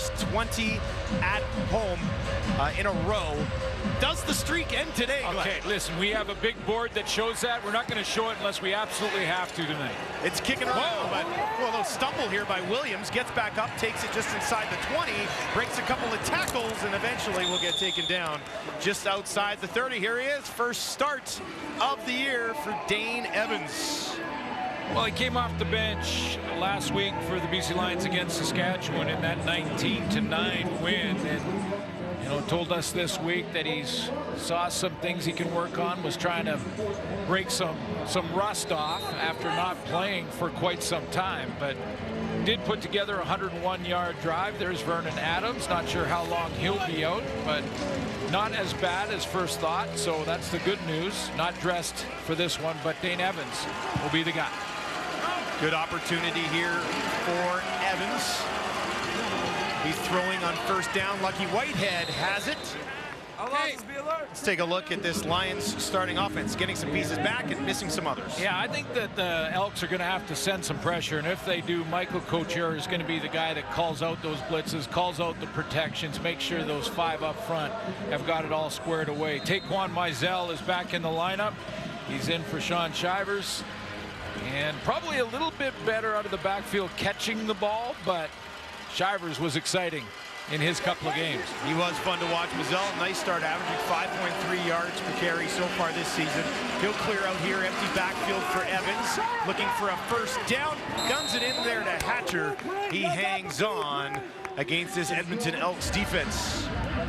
first 20 at home in a row. Does the streak end today, Glenn? Okay, listen, we have a big board that shows that. We're not going to show it unless we absolutely have to tonight. It's kicking around, but a little stumble here by Williams. Gets back up, takes it just inside the 20, breaks a couple of tackles, and eventually will get taken down just outside the 30. Here he is, first start of the year for Dane Evans. Well, he came off the bench last week for the BC Lions against Saskatchewan in that 19-9 win, and told us this week that he's saw some things he can work on, was trying to break some rust off after not playing for quite some time, but did put together a 101-yard drive. There's Vernon Adams. Not sure how long he'll be out, but not as bad as first thought, so that's the good news. Not dressed for this one, but Dane Evans will be the guy. Good opportunity here for Evans. He's throwing on first down. Lucky Whitehead has it. Okay. Let's take a look at this Lions starting offense, getting some pieces back and missing some others. Yeah, I think that the Elks are going to have to send some pressure, and if they do, Michael Couture is going to be the guy that calls out those blitzes, calls out the protections, make sure those 5 up front have got it all squared away. Taquan Mizell is back in the lineup. He's in for Sean Shivers, and probably a little bit better out of the backfield catching the ball, but Shivers was exciting in his couple of games. He was fun to watch. Mizell, nice start, averaging 5.3 yards per carry so far this season. He'll clear out here, empty backfield for Evans, looking for a first down, guns it in there to Hatcher. He hangs on against this Edmonton Elks defense.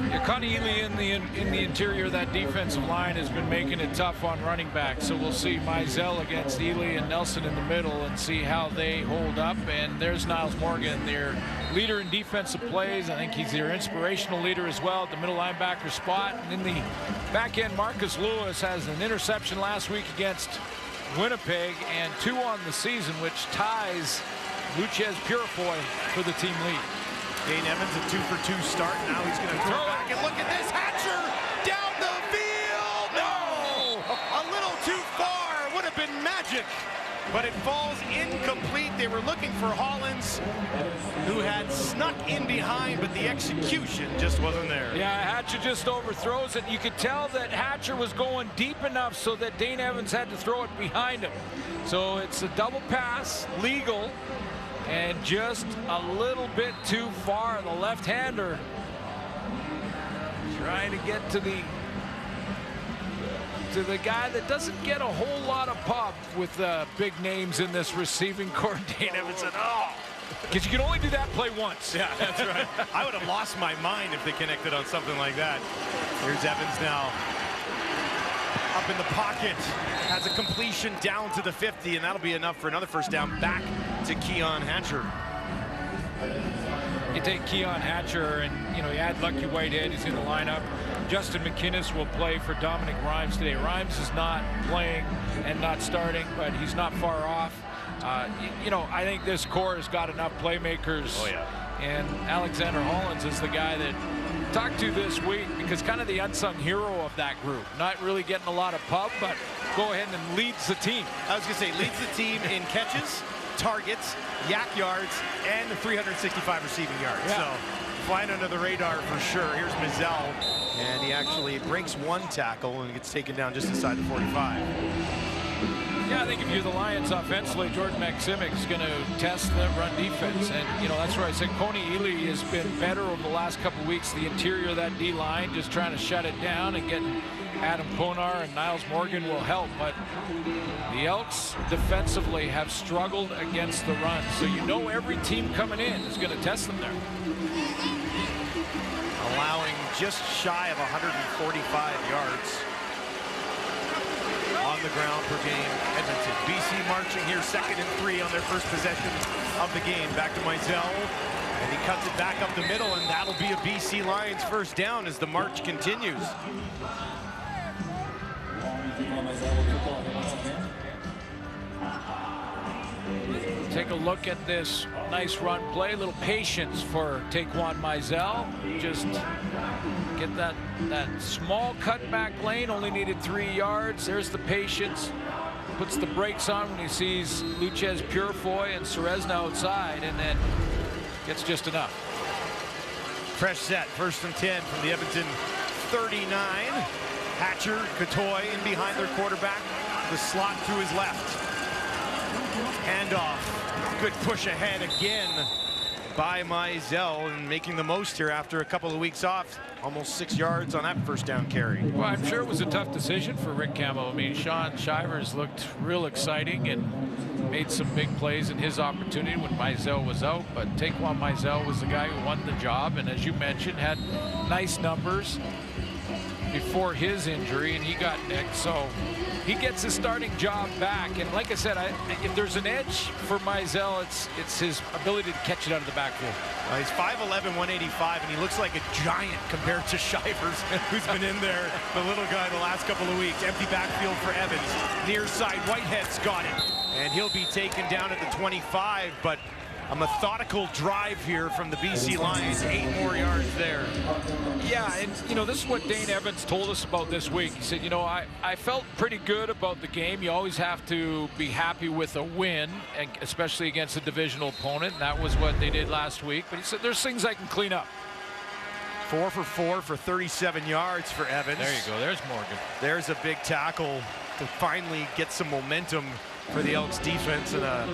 Yeah, Connie Ely in the interior of that defensive line has been making it tough on running back. So we'll see Mizell against Ely and Nelson in the middle and see how they hold up. And there's Niles Morgan, their leader in defensive plays. I think he's their inspirational leader as well at the middle linebacker spot. And in the back end, Marcus Lewis has an interception last week against Winnipeg and 2 on the season, which ties Luchez Purifoy for the team lead. Dane Evans, a 2-for-2 start. Now he's going to throw back, and look at this. Hatcher down the field. No! A little too far. Would have been magic. But it falls incomplete. They were looking for Hollins, who had snuck in behind, but the execution just wasn't there. Yeah, Hatcher just overthrows it. You could tell that Hatcher was going deep enough so that Dane Evans had to throw it behind him. So it's a double pass, legal, and just a little bit too far. The left-hander trying to get to the guy that doesn't get a whole lot of pop with big names in this receiving core. Dane Evans said, oh, because you can only do that play once. Yeah, that's right. I would have lost my mind if they connected on something like that. Here's Evans now. Up in the pocket, has a completion down to the 50, and that'll be enough for another first down back to Keon Hatcher. You take Keon Hatcher and, you add Lucky Whitehead, he's in the lineup. Justin McInnes will play for Dominic Rhymes today. Rhymes is not playing and not starting, but he's not far off. I think this core has got enough playmakers. Oh, yeah. And Alexander Hollins is the guy that talked to this week, because kind of the unsung hero of that group. Not really getting a lot of pub, but go ahead and leads the team. I was going to say, leads the team in catches, targets, yak yards, and 365 receiving yards. Yeah. So flying under the radar for sure. Here's Mizell, and he actually breaks 1 tackle and gets taken down just inside the 45. Yeah, I think if you're the Lions offensively, Jordan Maksimic is going to test the run defense. And, that's where I said Coney Ely has been better over the last couple of weeks. The interior of that D-line, just trying to shut it down, and getting Adam Ponar and Niles Morgan will help. But the Elks defensively have struggled against the run. So every team coming in is going to test them there. Allowing just shy of 145 yards on the ground per game. Edmonton. BC marching here, 2nd and 3 on their first possession of the game. Back to Mizell, and he cuts it back up the middle, and that'll be a BC Lions first down as the march continues. Take a look at this nice run play. A little patience for Taquan Mizell. Just get that small cutback lane. Only needed 3 yards. There's the patience. Puts the brakes on when he sees Luchez Purifoy and Serezna outside, and then gets just enough. Fresh set, 1st and 10 from the Edmonton 39. Hatcher, Catoy in behind their quarterback. The slot to his left. Handoff. Good push ahead again by Mizell, and making the most here after a couple of weeks off. Almost 6 yards on that first down carry. Well, I'm sure it was a tough decision for Rick Camo. I mean, Sean Shivers looked real exciting and made some big plays in his opportunity when Mizell was out. But Taquan Mizell was the guy who won the job, and as you mentioned, had nice numbers before his injury, and he got nicked. So he gets his starting job back. And like I said, if there's an edge for Mizell, it's his ability to catch it out of the backfield. He's 5'11", 185, and he looks like a giant compared to Shivers, who's been in there, the little guy, the last couple of weeks. Empty backfield for Evans. Near side, Whitehead's got it. And he'll be taken down at the 25, but a methodical drive here from the BC Lions. 8 more yards there. Yeah, and you know, this is what Dane Evans told us about this week. He said, you know, I felt pretty good about the game. You always have to be happy with a win, and especially against a divisional opponent, and that was what they did last week. But he said there's things I can clean up. 4 for 4 for 37 yards for Evans. There you go. There's Morgan. There's a big tackle to finally get some momentum for the Elks defense, and a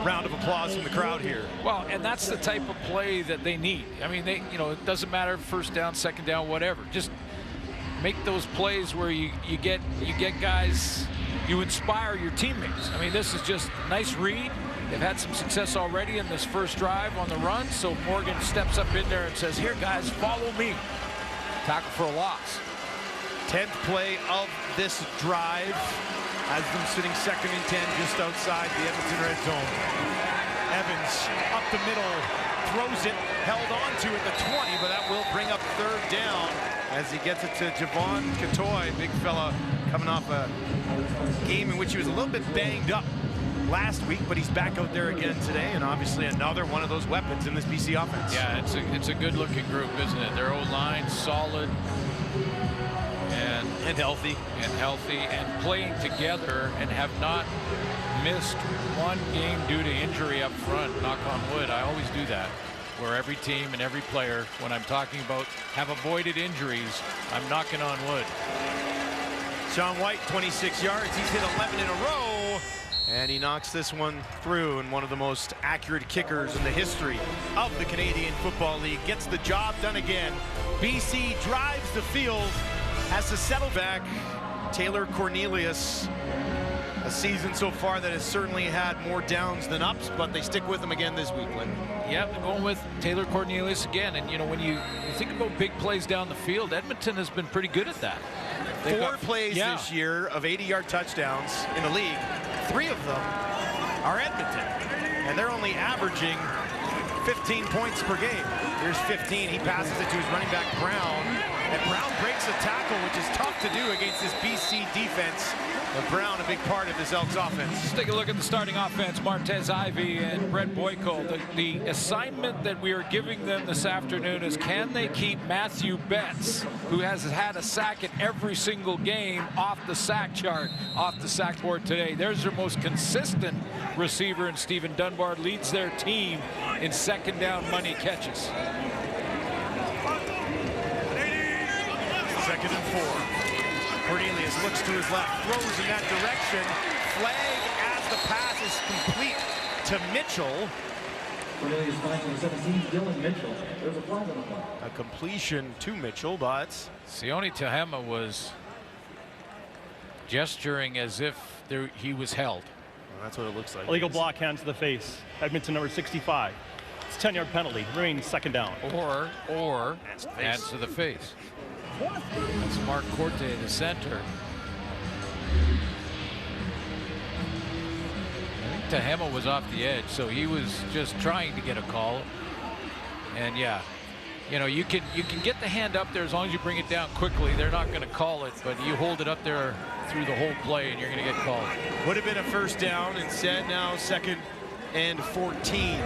round of applause from the crowd here. Well, and that's the type of play that they need. I mean, you know, it doesn't matter first down, second down, whatever. Just make those plays where you get guys, you inspire your teammates. I mean, this is just a nice read. They've had some success already in this first drive on the run, so Morgan steps up in there and says, here guys, follow me. Tackle for a loss. 10th play of this drive has them sitting 2nd and 10 just outside the Edmonton red zone. Evans up the middle, throws it, held on to at the 20, but that will bring up 3rd down as he gets it to Javon Catoy, big fella coming off a game in which he was a little bit banged up last week, but he's back out there again today, and obviously another one of those weapons in this BC offense. Yeah, it's a good looking group, isn't it? Their O-line solid and healthy and playing together, and have not missed one game due to injury up front. Knock on wood. I always do that, where every team and every player, when I'm talking about have avoided injuries, I'm knocking on wood. Sean White, 26 yards. He's hit 11 in a row, and he knocks this one through, and one of the most accurate kickers in the history of the Canadian Football League gets the job done again. BC drives the field, has to settle back. Taylor Cornelius, a season so far that has certainly had more downs than ups, but they stick with him again this week, Lynn. Yeah, they're going with Taylor Cornelius again. And, you know, when you think about big plays down the field, Edmonton has been pretty good at that. They've 4 plays this year of 80-yard touchdowns in the league. 3 of them are Edmonton, and they're only averaging 15 points per game. Here's 15. He passes it to his running back, Brown. And Brown breaks a tackle, which is tough to do against this BC defense. But Brown, a big part of this Elks offense. Let's take a look at the starting offense. Martez Ivey and Brett Boyko. The assignment that we are giving them this afternoon is, can they keep Matthew Betts, who has had a sack in every single game, off the sack chart, off the sack board today. There's their most consistent receiver, and Stephen Dunbar leads their team in second down money catches. 2nd and 4. Cornelius looks to his left, throws in that direction. Flag as the pass is complete to Mitchell. Cornelius finds 17, Dylan Mitchell. There's a flag on the play. A completion to Mitchell, but Sione Tahema was gesturing as if he was held. well, that's what it looks like. Illegal block, hand to the face. Edmonton number 65. It's a 10-yard penalty. Remains second down. Or hands to the face. That's Mark Corte, the center. I think Tahema was off the edge, so he was just trying to get a call. And yeah, you know, you can get the hand up there as long as you bring it down quickly. They're not going to call it, but you hold it up there through the whole play and you're going to get called. Would have been a first down, instead now 2nd and 14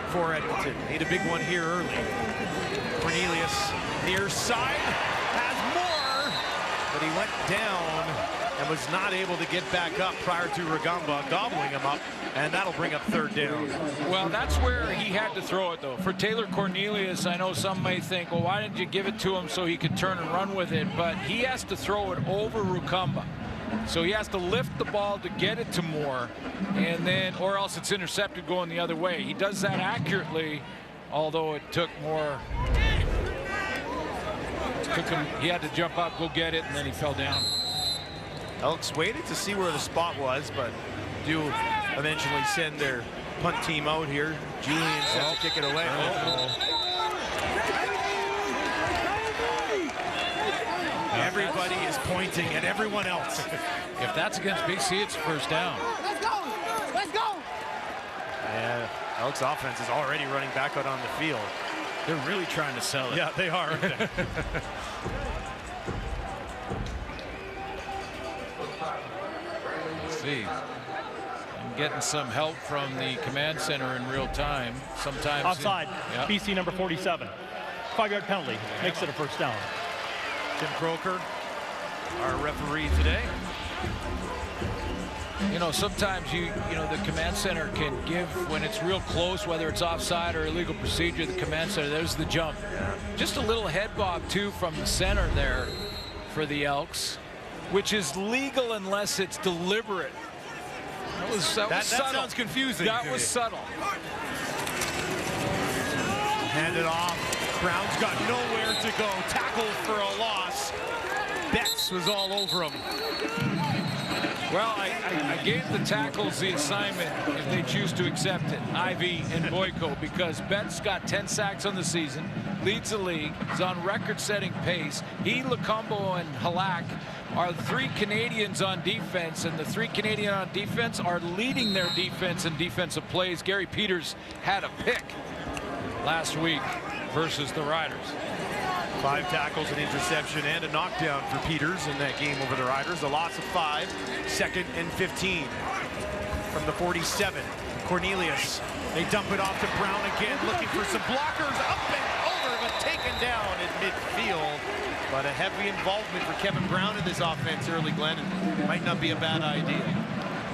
for Edmonton. Need a big one here early. Cornelius near side has more, but he went down and was not able to get back up prior to Rugamba gobbling him up, and that'll bring up 3rd down. Well, that's where he had to throw it, though. For Taylor Cornelius, I know some may think, well, why didn't you give it to him so he could turn and run with it? But he has to throw it over Rugamba. So he has to lift the ball to get it to Moore, and then, or else it's intercepted going the other way. He does that accurately, although it took Moore. He had to jump up, go get it, and then he fell down. Elks waited to see where the spot was, but do eventually send their punt team out here. Julian set to kick it away. Everybody is pointing at everyone else. If that's against BC, it's 1st down. Let's go! Let's go! Yeah, Elks offense is already running back out on the field. They're really trying to sell it. Yeah, they are. Let's see. I'm getting some help from the command center in real time. Sometimes. Offside. Yeah. BC number 47. 5-yard penalty. Makes it a 1st down. Tim Croker, our referee today. You know, sometimes you know the command center can give when it's real close, whether it's offside or illegal procedure. The command center, there's the jump. Just a little head bob too from the center there for the Elks, which is legal unless it's deliberate. That was subtle. That sounds confusing. That was subtle. Hand it off. Brown's got nowhere to go. Tackle for a loss. Betts was all over him. Well, I gave the tackles the assignment if they choose to accept it, Ivy and Boyko, because Betts got 10 sacks on the season, leads the league, is on record-setting pace. He, Lacombo, and Halak are 3 Canadians on defense, and the 3 Canadians on defense are leading their defense in defensive plays. Gary Peters had a pick last week versus the Riders. 5 tackles, an interception, and a knockdown for Peters in that game over the Riders. A loss of 5. 2nd and 15 from the 47. Cornelius. They dump it off to Brown again, looking for some blockers. Up and over, but taken down at midfield. But a heavy involvement for Kevin Brown in this offense early, Glenn, and might not be a bad idea.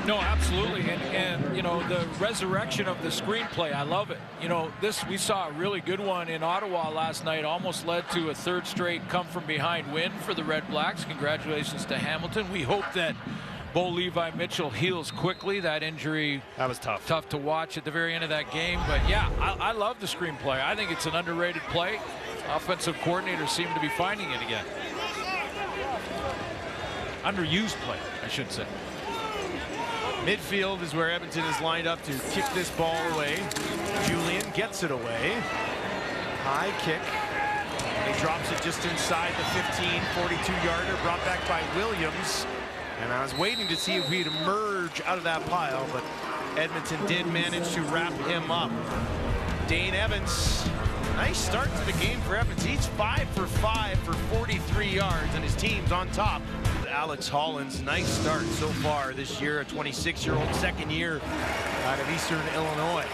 No, absolutely, and you know, the resurrection of the screenplay, I love it. You know, we saw a really good one in Ottawa last night, almost led to a 3rd straight come from behind win for the Red Blacks. Congratulations to Hamilton. We hope that Bo Levi Mitchell heals quickly. That injury, that was tough to watch at the very end of that game. But yeah, I love the screenplay. I think it's an underrated play. Offensive coordinators seem to be finding it again. Underused play, I should say. Midfield is where Edmonton is lined up to kick this ball away. Julian gets it away. High kick. He drops it just inside the 15, 42-yarder, brought back by Williams. And I was waiting to see if he'd emerge out of that pile, but Edmonton did manage to wrap him up. Dane Evans, nice start to the game for Evans. He's 5 for 5 for 43 yards, and his team's on top. Alex Hollins, nice start so far this year, a 26-year-old, 2nd year out of Eastern Illinois.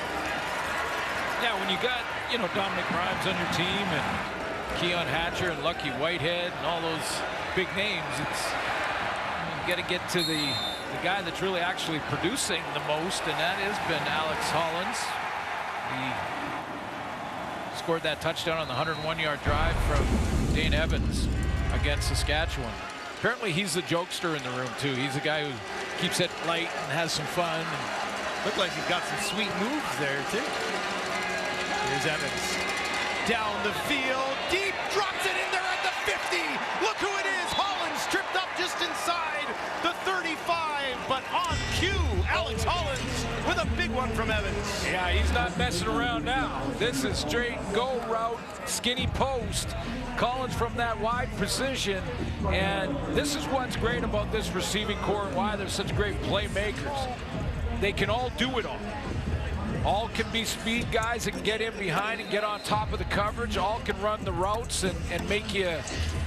Yeah, when you got, you know, Dominic Rhymes on your team and Keon Hatcher and Lucky Whitehead and all those big names, you got to get to the guy that's really actually producing the most, and that has been Alex Hollins. He scored that touchdown on the 101-yard drive from Dane Evans against Saskatchewan. Apparently he's the jokester in the room too. He's the guy who keeps it light and has some fun. Looked like he's got some sweet moves there too. Here's Evans. Down the field, deep, drops it in there at the 50. Look who it is. Hollins tripped up just inside the 35, but on cue, Alex Hollins with a big one from Evans. Yeah, he's not messing around now. This is straight go route, skinny post. Collins from that wide position, and this is what's great about this receiving core and why they're such great playmakers. They can all do it all. All can be speed guys that can get in behind and get on top of the coverage. All can run the routes and make you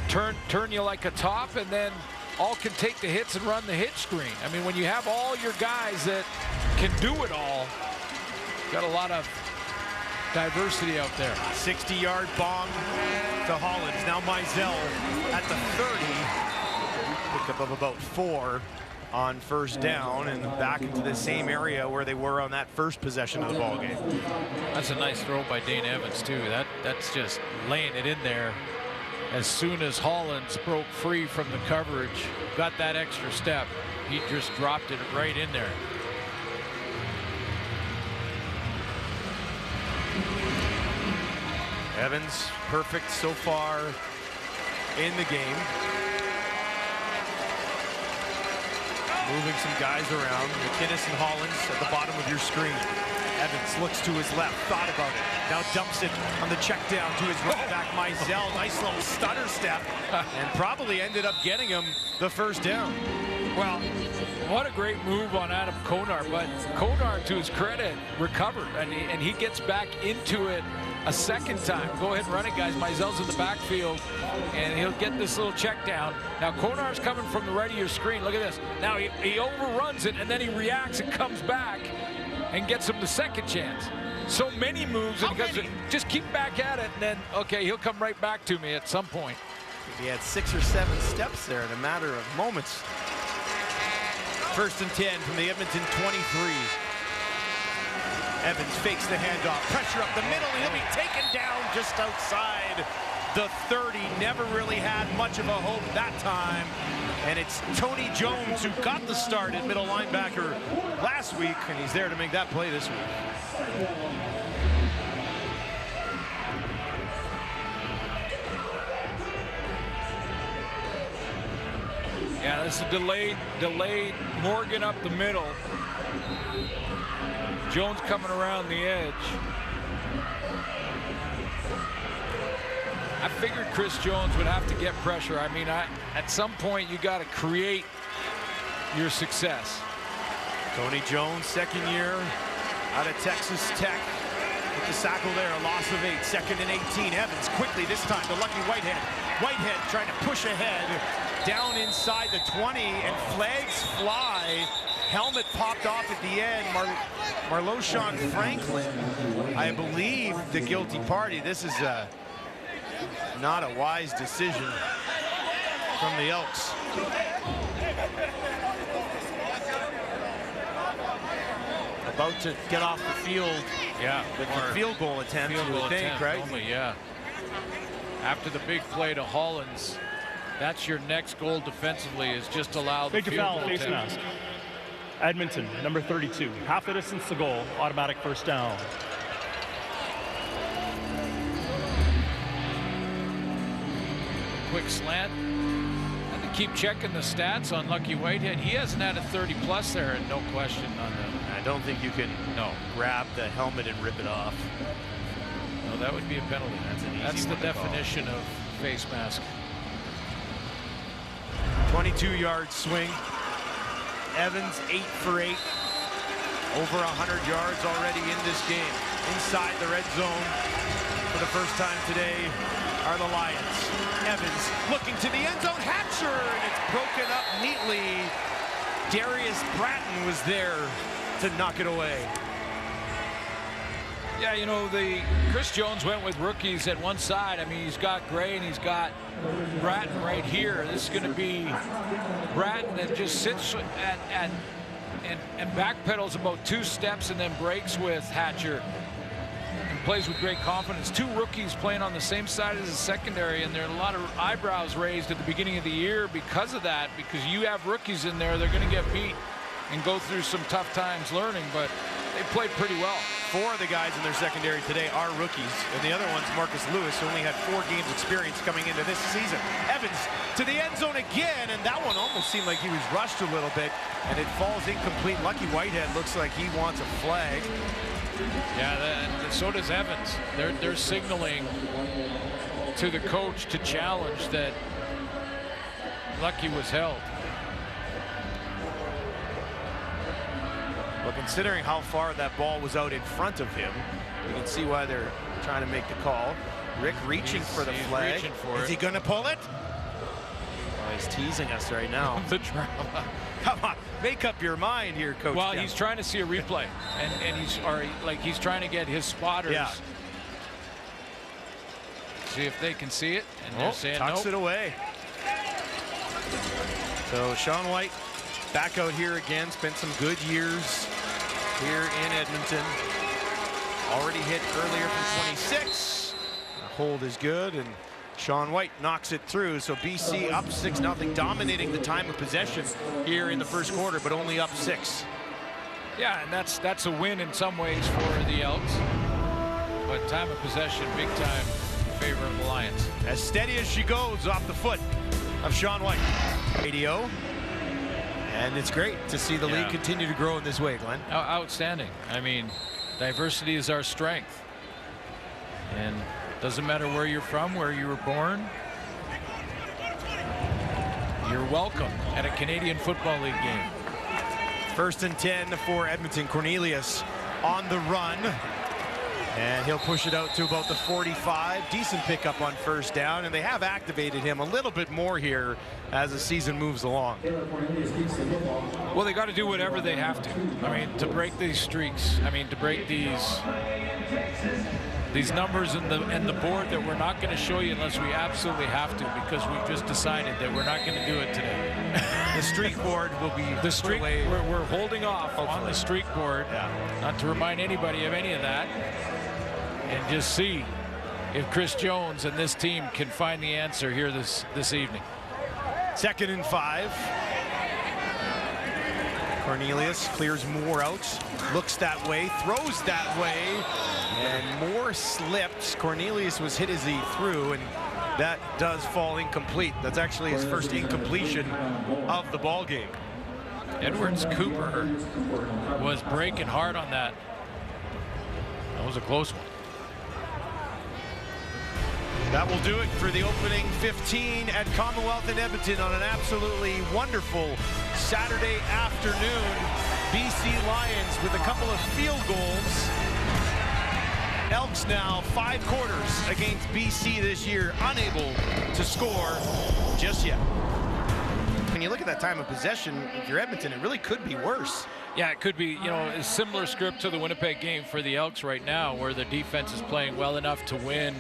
turn you like a top, and then all can take the hits and run the hitch screen. I mean, when you have all your guys that can do it all, got a lot of diversity out there. 60-yard bomb to Hollins. Now Mizell at the 30. Pickup of about 4 on first down and back into the same area where they were on that first possession of the ball game. That's a nice throw by Dane Evans too. That's just laying it in there. As soon as Hollins broke free from the coverage, got that extra step, he just dropped it right in there. Evans perfect so far in the game. Moving some guys around. McInnes and Hollins at the bottom of your screen. Evans looks to his left, thought about it. Now dumps it on the check down to his running back, Mizell. Nice little stutter step, and probably ended up getting him the first down. Well, what a great move on Adam Konar, but Konar, to his credit, recovered, and he gets back into it a second time. Go ahead and run it, guys. Mizell's in the backfield, and he'll get this little check down. Now, Konar's coming from the right of your screen. Look at this. Now, he overruns it, and then he reacts and comes back and gets him the second chance. So many moves, and just keep back at it, and then, okay, he'll come right back to me at some point. He had 6 or 7 steps there in a matter of moments. First and 10 from the Edmonton 23. Evans fakes the handoff, pressure up the middle, and he'll be taken down just outside the 30. Never really had much of a hope that time. And it's Tony Jones who got the start at middle linebacker last week, and he's there to make that play this week. Yeah, this is delayed Morgan up the middle. Jones coming around the edge. I figured Chris Jones would have to get pressure. I mean, at some point you got to create your success. Tony Jones, second year out of Texas Tech. With the sackle there, a loss of 8, second and 18. Evans quickly this time to Lucky Whitehead. Whitehead trying to push ahead down inside the 20, and flags fly. Helmet popped off at the end. Marloshawn Franklin, I believe, the guilty party. This is not a wise decision from the Elks. About to get off the field, yeah, with the field goal attempt, you would think, right? Only, yeah. After the big play to Hollins, that's your next goal defensively, is just allow the field goal face attempt. mask. Edmonton, number 32, half the distance to goal, automatic first down. Quick slant. And to keep checking the stats on Lucky Whitehead. He hasn't had a 30-plus there, and no question on that. I don't think you can grab the helmet and rip it off. No, that would be a penalty. That's the definition of face mask. 22-yard swing. Evans 8 for 8. Over 100 yards already in this game. Inside the red zone for the first time today are the Lions. Evans looking to the end zone. Hatcher, and it's broken up neatly. Darius Bratton was there to knock it away. Yeah, you know, Chris Jones went with rookies at one side. I mean, he's got Gray and he's got Bratton right here. This is going to be Bratton that just sits and backpedals about 2 steps and then breaks with Hatcher and plays with great confidence. 2 rookies playing on the same side as the secondary, and there are a lot of eyebrows raised at the beginning of the year because of that, because you have rookies in there, they're going to get beat and go through some tough times learning, but they played pretty well. 4 of the guys in their secondary today are rookies, and the other one's Marcus Lewis, who only had 4 games experience coming into this season. Evans to the end zone again, and that one almost seemed like he was rushed a little bit, and it falls incomplete. Lucky Whitehead looks like he wants a flag. Yeah, so does Evans. They're signaling to the coach to challenge that Lucky was held. Well, considering how far that ball was out in front of him, you can see why they're trying to make the call. Rick reaching for the flag. Is he going to pull it? Oh, he's teasing us right now. The drama. Come on, make up your mind here, Coach. Well, he's trying to see a replay, and he's trying to get his spotters. Yeah. See if they can see it, and they're saying nope. Tucks it away. So Sean White back out here again, spent some good years here in Edmonton. Already hit earlier from 26. The hold is good, and Sean White knocks it through. So BC up 6-0, dominating the time of possession here in the first quarter, but only up 6. Yeah, and that's a win in some ways for the Elks. But time of possession, big time in favor of the Lions. As steady as she goes off the foot of Sean White. Radio. And it's great to see the league continue to grow in this way, Glenn. Outstanding. I mean, diversity is our strength. And doesn't matter where you're from, where you were born. You're welcome at a Canadian Football League game. 1st and 10 for Edmonton. Cornelius on the run. And he'll push it out to about the 45. Decent pickup on 1st down, and they have activated him a little bit more here as the season moves along. Well, they got to do whatever they have to. I mean, to break these streaks. I mean, to break these numbers in the board that we're not going to show you unless we absolutely have to, because we've just decided that we're not going to do it today. The streak board will be the streak. We're holding off on the streak board, not to remind anybody of any of that. And just see if Chris Jones and this team can find the answer here this evening. 2nd and 5. Cornelius clears Moore out, looks that way, throws that way, and Moore slipped. Cornelius was hit as he threw, and that does fall incomplete. That's actually his first incompletion of the ball game. Edwards Cooper was breaking hard on that. That was a close one. That will do it for the opening 15 at Commonwealth in Edmonton on an absolutely wonderful Saturday afternoon. BC Lions with a couple of field goals. Elks now 5 quarters against BC this year, unable to score just yet. When you look at that time of possession, if you're Edmonton, it really could be worse. Yeah, it could be, you know, a similar script to the Winnipeg game for the Elks right now, where the defense is playing well enough to win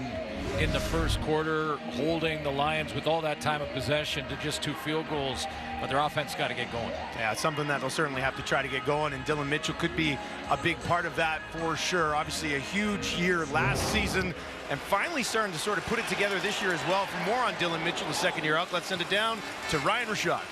in the first quarter, holding the Lions with all that time of possession to just 2 field goals, but their offense got to get going. Yeah, it's something that they'll certainly have to try to get going, and Dylan Mitchell could be a big part of that for sure. Obviously a huge year last season, and finally starting to sort of put it together this year as well. For more on Dylan Mitchell, the second-year Elk, let's send it down to Ryan Rashad.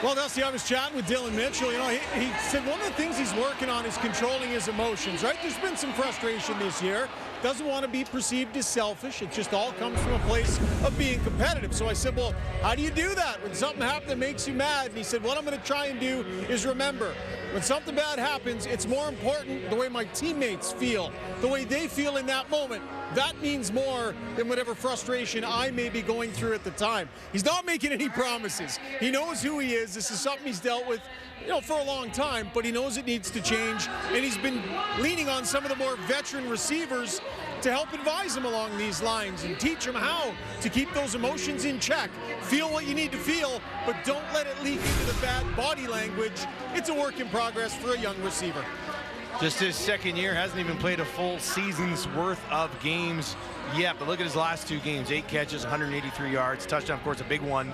Well, Dusty, I was chatting with Dylan Mitchell. You know, he said one of the things he's working on is controlling his emotions, right? There's been some frustration this year. Doesn't want to be perceived as selfish. It just all comes from a place of being competitive. So I said, well, how do you do that when something happens that makes you mad? And he said, what I'm going to try and do is remember, when something bad happens, it's more important the way my teammates feel, the way they feel in that moment. That means more than whatever frustration I may be going through at the time. He's not making any promises. He knows who he is. This is something he's dealt with, you know, for a long time, but he knows it needs to change. And he's been leaning on some of the more veteran receivers to help advise him along these lines and teach him how to keep those emotions in check. Feel what you need to feel, but don't let it leak into the bad body language. It's a work in progress for a young receiver. Just his second year, hasn't even played a full season's worth of games yet, but look at his last 2 games. 8 catches, 183 yards, touchdown, of course, a big one.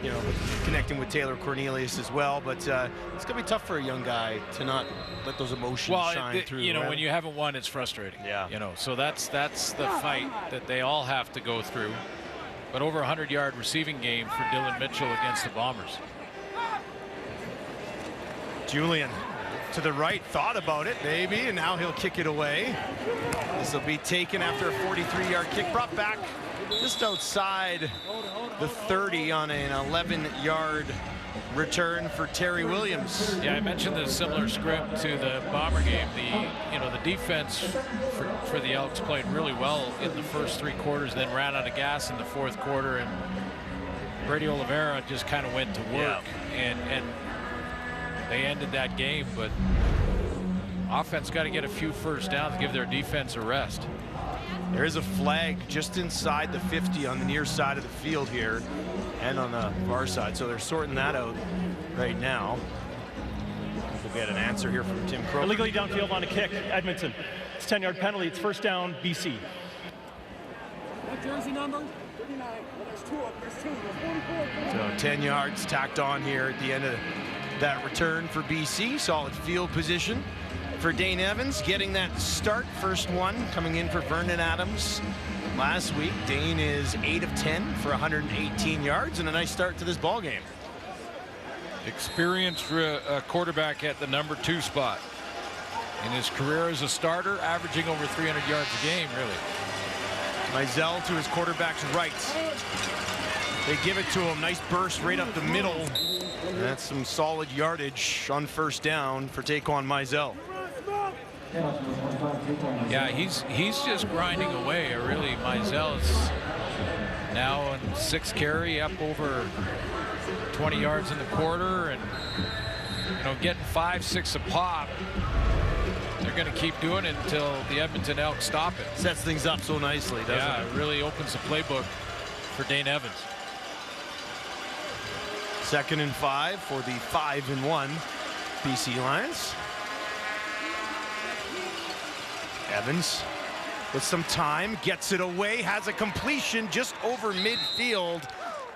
You know, connecting with Taylor Cornelius as well, but it's gonna be tough for a young guy to not let those emotions shine through. You know, right? when you haven't won, it's frustrating. Yeah. You know, so that's the fight that they all have to go through. But over 100-yard receiving game for Dylan Mitchell against the Bombers. Julian to the right, thought about it maybe, and now he'll kick it away. This will be taken after a 43-yard kick, brought back just outside the 30 on an 11-yard return for Terry Williams. Yeah, I mentioned the similar script to the Bomber game. The defense for the Elks played really well in the first 3 quarters, then ran out of gas in the 4th quarter, and Brady Oliveira just kind of went to work, and they ended that game. But offense got to get a few first downs to give their defense a rest. There is a flag just inside the 50 on the near side of the field here and on the far side, so they're sorting that out right now. We'll get an answer here from Tim Crow. Illegally downfield on a kick, Edmonton. It's 10-yard penalty. It's 1st down, BC. Jersey number? 39. Well, there's two. There's 44. So 10 yards tacked on here at the end of that return for BC. Solid field position for Dane Evans, getting that start. First one coming in for Vernon Adams last week. Dane is 8 of 10 for 118 yards and a nice start to this ball game. Experienced quarterback at the number 2 spot in his career as a starter, averaging over 300 yards a game, really. Mizell to his quarterback's right. They give it to him. Nice burst right up the middle. That's some solid yardage on first down for Taquan Mizell. Yeah, he's just grinding away. Really, Mizell's now on 6th carry, up over 20 yards in the quarter, and getting 5, 6 a pop. They're going to keep doing it until the Edmonton Elks stop it. Sets things up so nicely, doesn't it? Yeah, it really opens the playbook for Dane Evans. 2nd and 5 for the 5-1 BC Lions. Evans with some time, gets it away, has a completion just over midfield.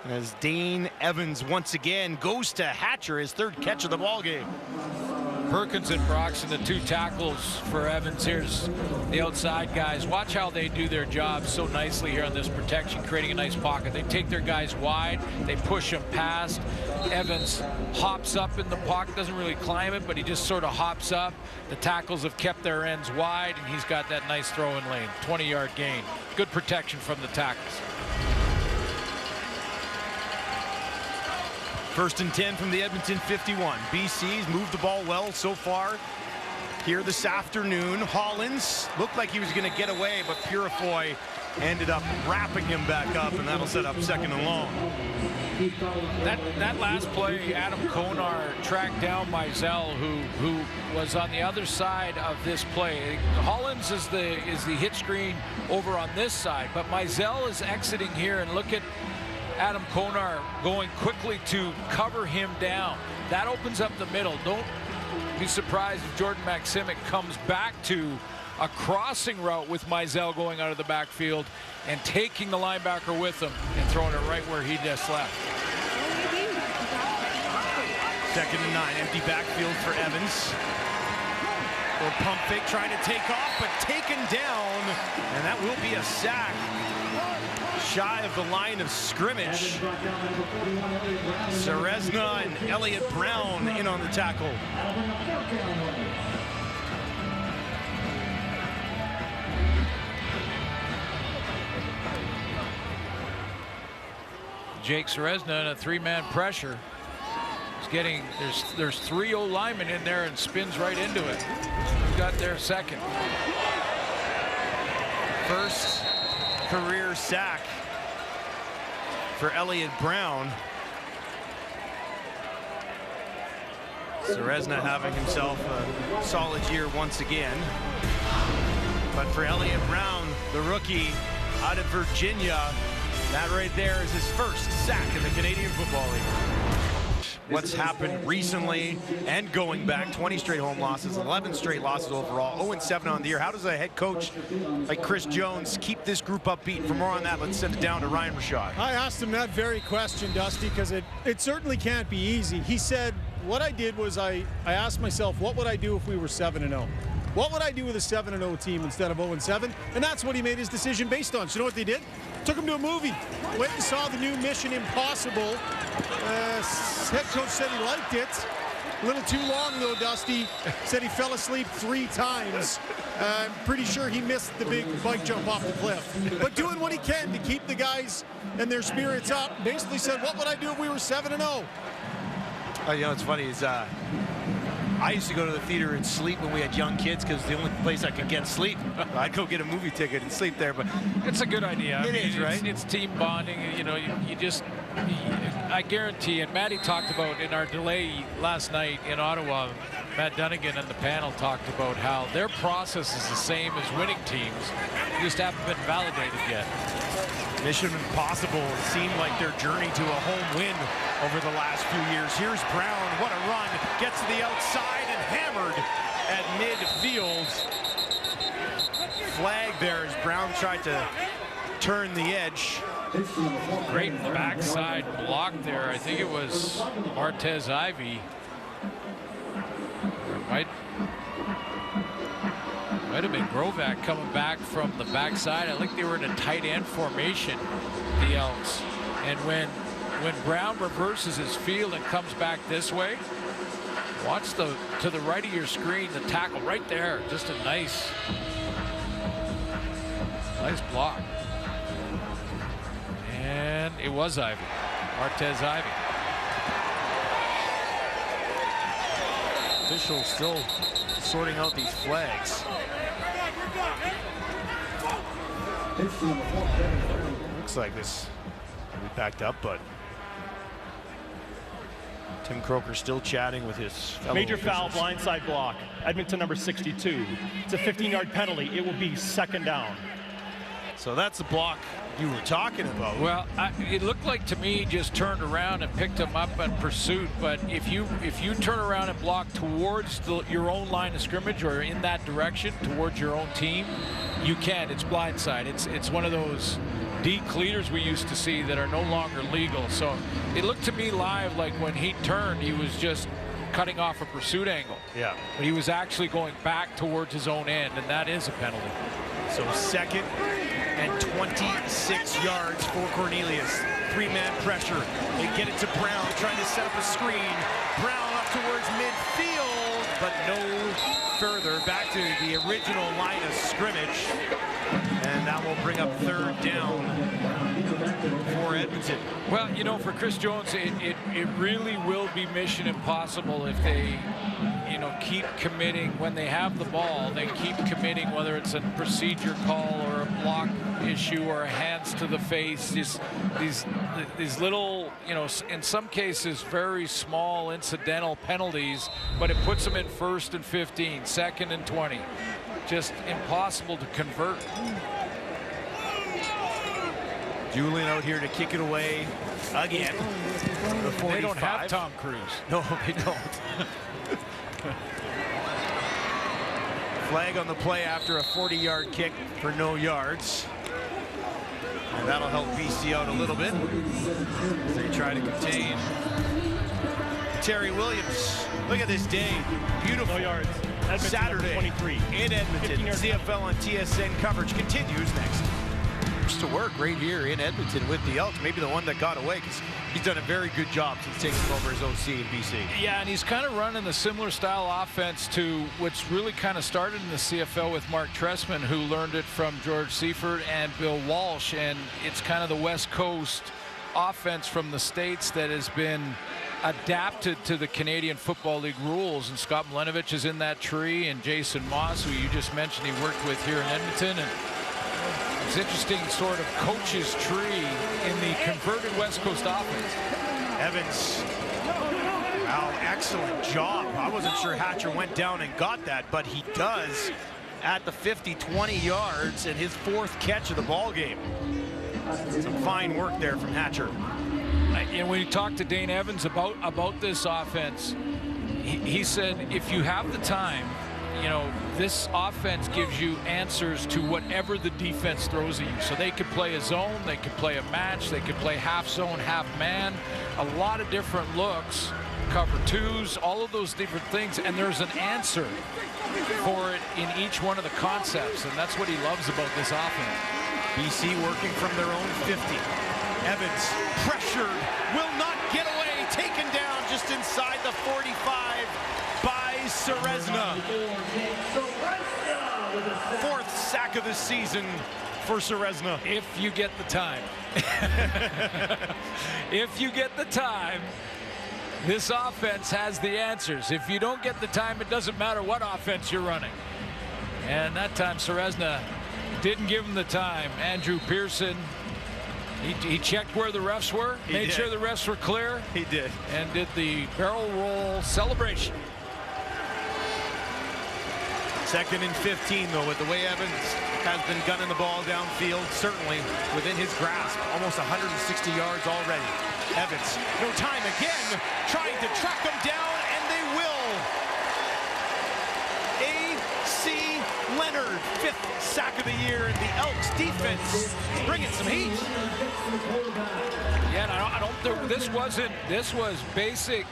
As Dane Evans once again goes to Hatcher, his 3rd catch of the ball game. Perkins and Broxton, the 2 tackles for Evans. Here's the outside guys. Watch how they do their job so nicely here on this protection, creating a nice pocket. They take their guys wide, they push them past. Evans hops up in the pocket, doesn't really climb it, but he just sort of hops up. The tackles have kept their ends wide, and he's got that nice throw-in lane. 20-yard gain. Good protection from the tackles. 1st and 10 from the Edmonton 51. BC's moved the ball well so far here this afternoon. Hollins looked like he was going to get away, but Purifoy ended up wrapping him back up, and that'll set up 2nd and long. That last play, Adam Konar tracked down Mizell, who was on the other side of this play. Hollins is the hit screen over on this side, but Mizell is exiting here, and look at Adam Konar going quickly to cover him down. That opens up the middle. Don't be surprised if Jordan Maximic comes back to a crossing route with Mizell going out of the backfield and taking the linebacker with him and throwing it right where he just left. 2nd and 9, empty backfield for Evans. Little pump fake trying to take off, but taken down, and that will be a sack. Shy of the line of scrimmage. Serezna and Elliott Brown in on the tackle. Jake Serezna in a 3-man pressure. He's getting, there's 3 O linemen in there and spins right into it. He's got their 2nd. 1st career sack for Elliott Brown. Serezna having himself a solid year once again. But for Elliott Brown, the rookie out of Virginia, that right there is his 1st sack in the Canadian Football League. What's happened recently and going back, 20 straight home losses, 11 straight losses overall, 0-7 on the year. How does a head coach like Chris Jones keep this group upbeat? For more on that, let's send it down to Ryan Rashad. I asked him that very question, Dusty, because it certainly can't be easy. He said, what I did was I asked myself, what would I do if we were 7-0? What would I do with a 7-0 team instead of 0-7? And that's what he made his decision based on. So you know what they did? Took him to a movie. Went and saw the new Mission Impossible. Head coach said he liked it. A little too long, though, Dusty. Said he fell asleep 3 times. I'm pretty sure he missed the big bike jump off the cliff. But doing what he can to keep the guys and their spirits up. Basically said, what would I do if we were 7-0? You know, it's funny. Is I used to go to the theater and sleep when we had young kids because the only place I could get sleep. I'd go get a movie ticket and sleep there. But it's a good idea. It is, right? It's team bonding. You know, you just, I guarantee, and Matty talked about in our delay last night in Ottawa, Matt Dunnigan and the panel talked about how their process is the same as winning teams. They just haven't been validated yet. Mission Impossible seemed like their journey to a home win over the last few years. Here's Brown, what a run, gets to the outside and hammered at midfield. Flag there as Brown tried to turn the edge. Great backside block there. I think it was Martez Ivy. Might have been Grovak coming back from the backside. I think they were in a tight end formation, the Elks. And when Brown reverses his field and comes back this way, watch to the right of your screen, the tackle right there. Just a nice block. And it was Ivy, Martez Ivy. Officials still sorting out these flags. Looks like this will be backed up, but Tim Croker still chatting with his fellow Major foul, officials. blindside block. Edmonton number 62. It's a 15-yard penalty. It will be second down. So that's the block you were talking about. Well, it looked like to me he just turned around and picked him up in pursuit. But if you turn around and block towards your own line of scrimmage or in that direction towards your own team, you can. It's blindside. It's one of those decleaters we used to see that are no longer legal. So it looked to me live like when he turned, he was just cutting off a pursuit angle. Yeah. But he was actually going back towards his own end, and that is a penalty. So 2nd and 26 yards for Cornelius. 3-man pressure. They get it to Brown, trying to set up a screen. Brown up towards midfield, but no further. Back to the original line of scrimmage. And that will bring up 3rd down for Edmonton. Well, you know, for Chris Jones, it really will be mission impossible if they, you know, keep committing when they have the ball. They keep committing, whether it's a procedure call or a block issue or a hands to the face. Just these little, you know, in some cases very small incidental penalties, but it puts them in 1st and 15, 2nd and 20. Just impossible to convert. Julian out here to kick it away again. The 45. They don't have Tom Cruise. No, they don't. Flag on the play after a 40-yard kick for no yards. And that'll help BC out a little bit as they try to contain Terry Williams. Look at this day. Beautiful. No yards. Edmonton, Saturday 23. in Edmonton. CFL on TSN coverage continues next. To work right here in Edmonton with the Elks, maybe the one that got away, because he's done a very good job since taking over as OC in BC. Yeah, and he's kind of running a similar style offense to what's really kind of started in the CFL with Mark Trestman, who learned it from George Seifert and Bill Walsh, and it's kind of the West Coast offense from the States that has been adapted to the Canadian Football League rules, and Scott Malenovich is in that tree, and Jason Moss, who you just mentioned he worked with here in Edmonton, and it's interesting sort of coach's tree in the converted West Coast offense. Evans, wow, excellent job. I wasn't sure Hatcher went down and got that, but he does at the 50, 20 yards, and his 4th catch of the ball game. Some fine work there from Hatcher. And when you talk to Dane Evans about this offense, he said if you have the time, you know, this offense gives you answers to whatever the defense throws at you. So they could play a zone, they could play a match, they could play half zone, half man, a lot of different looks, cover 2s, all of those different things, and there's an answer for it in each one of the concepts, and that's what he loves about this offense. BC working from their own 50. Evans pressured, will not get away, taken down just inside the 45 by Serezna. 4th sack of the season for Serezna. If you get the time. If you get the time, this offense has the answers. If you don't get the time, it doesn't matter what offense you're running. And that time Serezna didn't give him the time. Andrew Pearson, he checked where the refs were, made sure the refs were clear. He did. And did the barrel roll celebration. 2nd and 15, though, with the way Evans has been gunning the ball downfield, certainly within his grasp. Almost 160 yards already. Evans, no time again, trying to track them down, and they will. A.C. Leonard, 5th sack of the year, and the Elks defense bringing some heat. Yeah, and I don't this was basic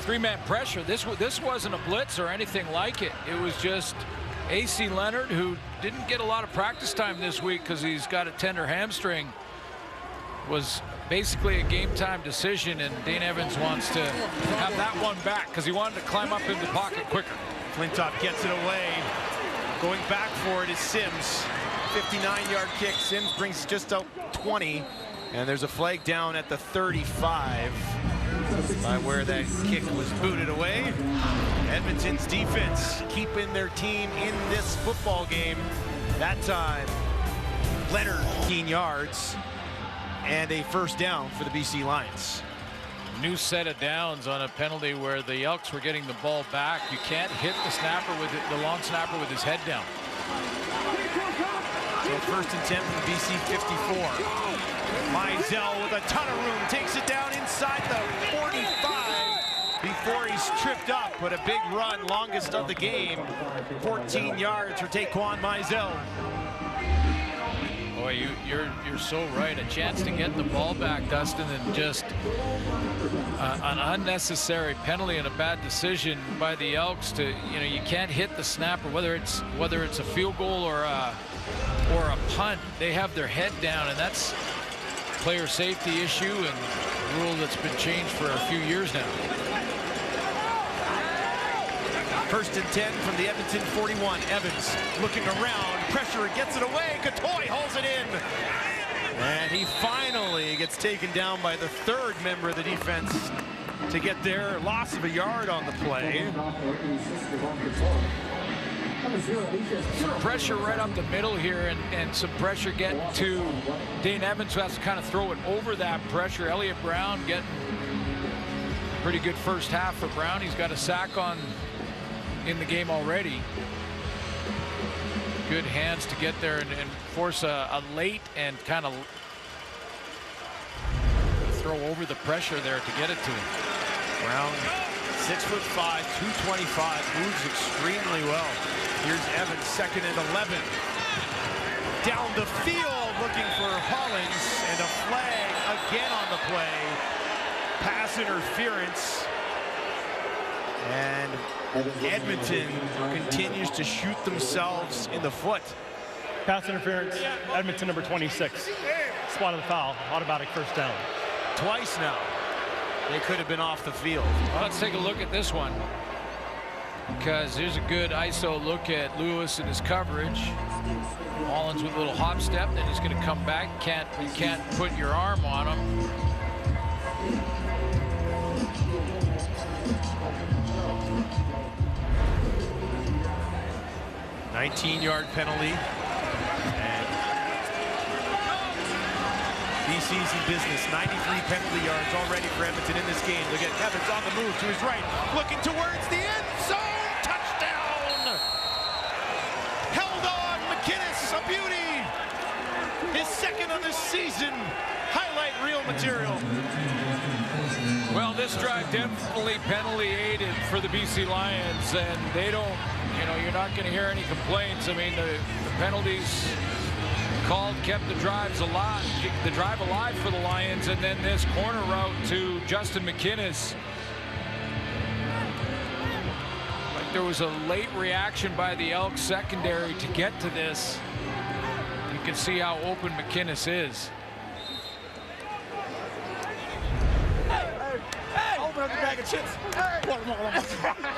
three-man pressure. This wasn't a blitz or anything like it. It was just AC Leonard, who didn't get a lot of practice time this week because he's got a tender hamstring, was basically a game-time decision, and Dane Evans wants to have that one back because he wanted to climb up in the pocket quicker. Flintoff gets it away. Going back for it is Sims. 59-yard kick. Sims brings just out 20. And there's a flag down at the 35 by where that kick was booted away. Edmonton's defense keeping their team in this football game. That time, Leonard 15 yards and a first down for the BC Lions. New set of downs on a penalty where the Elks were getting the ball back. You can't hit the snapper with it, the long snapper with his head down. So 1st and 10 from the BC 54. Mizell with a ton of room takes it down inside the 45 before he's tripped up, but a big run, longest of the game. 14 yards for Taquan Mizell. Boy, you're so right. A chance to get the ball back, Dustin, and just an unnecessary penalty and a bad decision by the Elks to, you can't hit the snapper, whether it's a field goal or a punt. They have their head down, and that's a player safety issue and a rule that's been changed for a few years now. 1st and 10 from the Edmonton 41. Evans looking around, pressure, gets it away. Katoy hauls it in. And he finally gets taken down by the 3rd member of the defense to get their loss of a yard on the play. Some pressure right up the middle here, and some pressure getting to Dane Evans, who has to kind of throw it over that pressure. Elliott Brown getting a pretty good first half for Brown. He's got a sack in the game already. Good hands to get there and force a late and kind of throw over the pressure there to get it to him. Brown, 6'5", 225, moves extremely well. Here's Evans, 2nd and 11. Down the field looking for Hollins, and a flag again on the play. Pass interference. And Edmonton continues to shoot themselves in the foot. Pass interference, Edmonton number 26. Spot of the foul, automatic first down. Twice now. They could have been off the field. Well, let's take a look at this one, because here's a good ISO look at Lewis and his coverage. Hollins with a little hop step, then he's going to come back. You can't put your arm on him. 19-yard penalty. And BC's in business. 93 penalty yards already for Edmonton in this game. Look at Evans on the move to his right, looking towards the end zone. Touchdown! Held on, McInnes, a beauty. His 2nd of the season. Highlight reel material. Well, this drive definitely penalty aided for the BC Lions, and they don't, you're not going to hear any complaints. I mean, the penalties called kept the drive alive for the Lions, and then this corner route to Justin McInnes. Like there was a late reaction by the Elks secondary to get to this. You can see how open McInnes is. Open up the bag of chips.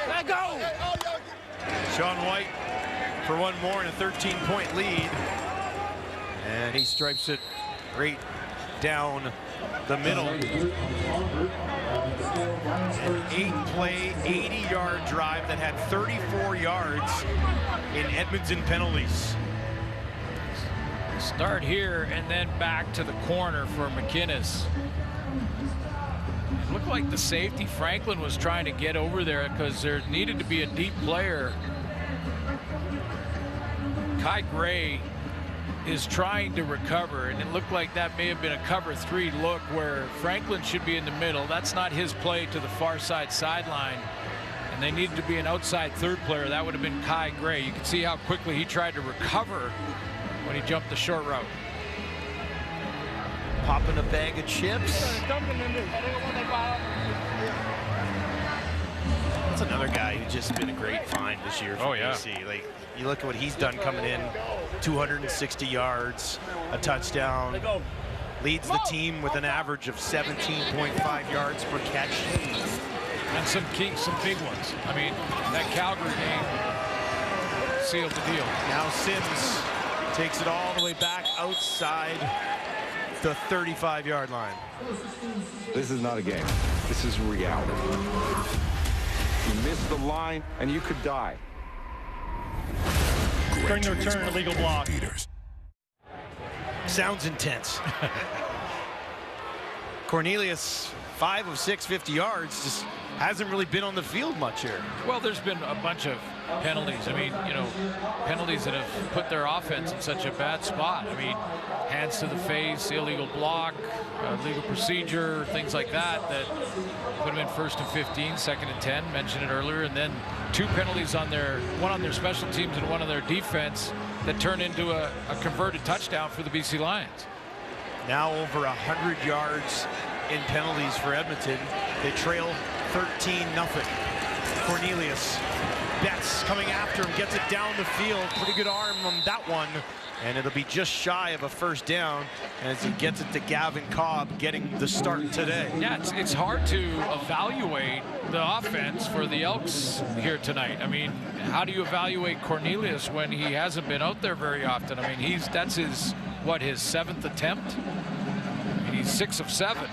Let go. Sean White for one more and a 13-point lead. And he stripes it right down the middle. An 8-play, 80-yard drive that had 34 yards in Edmonton penalties. Start here and then back to the corner for McInnes. It looked like the safety Franklin was trying to get over there because there needed to be a deep player. Kai Gray is trying to recover, and it looked like that may have been a cover 3 look where Franklin should be in the middle. That's not his play to the far side sideline. And and they needed to be an outside third player, that would have been Kai Gray. You can see how quickly he tried to recover when he jumped the short route. Popping a bag of chips. That's another guy who's just been a great find this year for BC. Like, you look at what he's done coming in, 260 yards, a touchdown, leads the team with an average of 17.5 yards per catch. And some big ones. I mean, that Calgary game sealed the deal. Now Sims takes it all the way back outside the 35-yard line. This is not a game. This is reality. You missed the line, and you could die. During the return, illegal block. Sounds intense. Cornelius, 5 of 6, 50 yards, just hasn't really been on the field much here. Well, there's been a bunch of penalties. I mean, you know, penalties that have put their offense in such a bad spot. I mean, hands to the face, illegal block, legal procedure, things like that, that put them in 1st and 15, 2nd and 10, mentioned it earlier, and then 2 penalties on one on their special teams and one on their defense that turned into a converted touchdown for the BC Lions. Now over 100 yards in penalties for Edmonton. They trail 13-0. Cornelius, Betts coming after him, gets it down the field. Pretty good arm on that one. And it'll be just shy of a first down as he gets it to Gavin Cobb, getting the start today. Yeah, it's hard to evaluate the offense for the Elks here tonight. I mean, how do you evaluate Cornelius when he hasn't been out there very often? I mean, that's his 7th attempt? I mean, he's 6 of 7.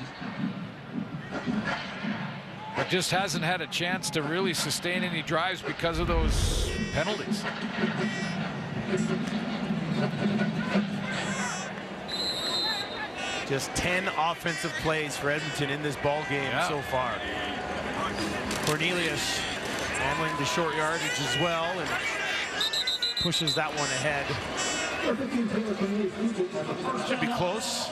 But just hasn't had a chance to really sustain any drives because of those penalties. Just 10 offensive plays for Edmonton in this ball game so far. Cornelius handling the short yardage as well and pushes that one ahead. Should be close.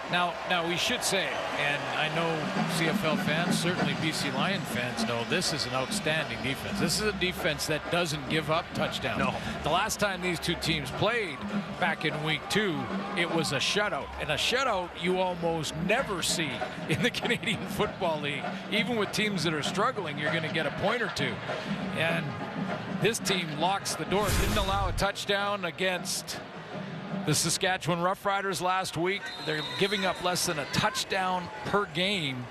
Now we should say, and I know CFL fans, certainly BC Lion fans know, this is an outstanding defense. This is a defense that doesn't give up touchdowns. No. The last time these two teams played back in week 2, it was a shutout. And a shutout you almost never see in the Canadian Football League. Even with teams that are struggling, you're going to get a point or two. And this team locks the door. Didn't allow a touchdown against the Saskatchewan Roughriders last week. They're giving up less than a touchdown per game,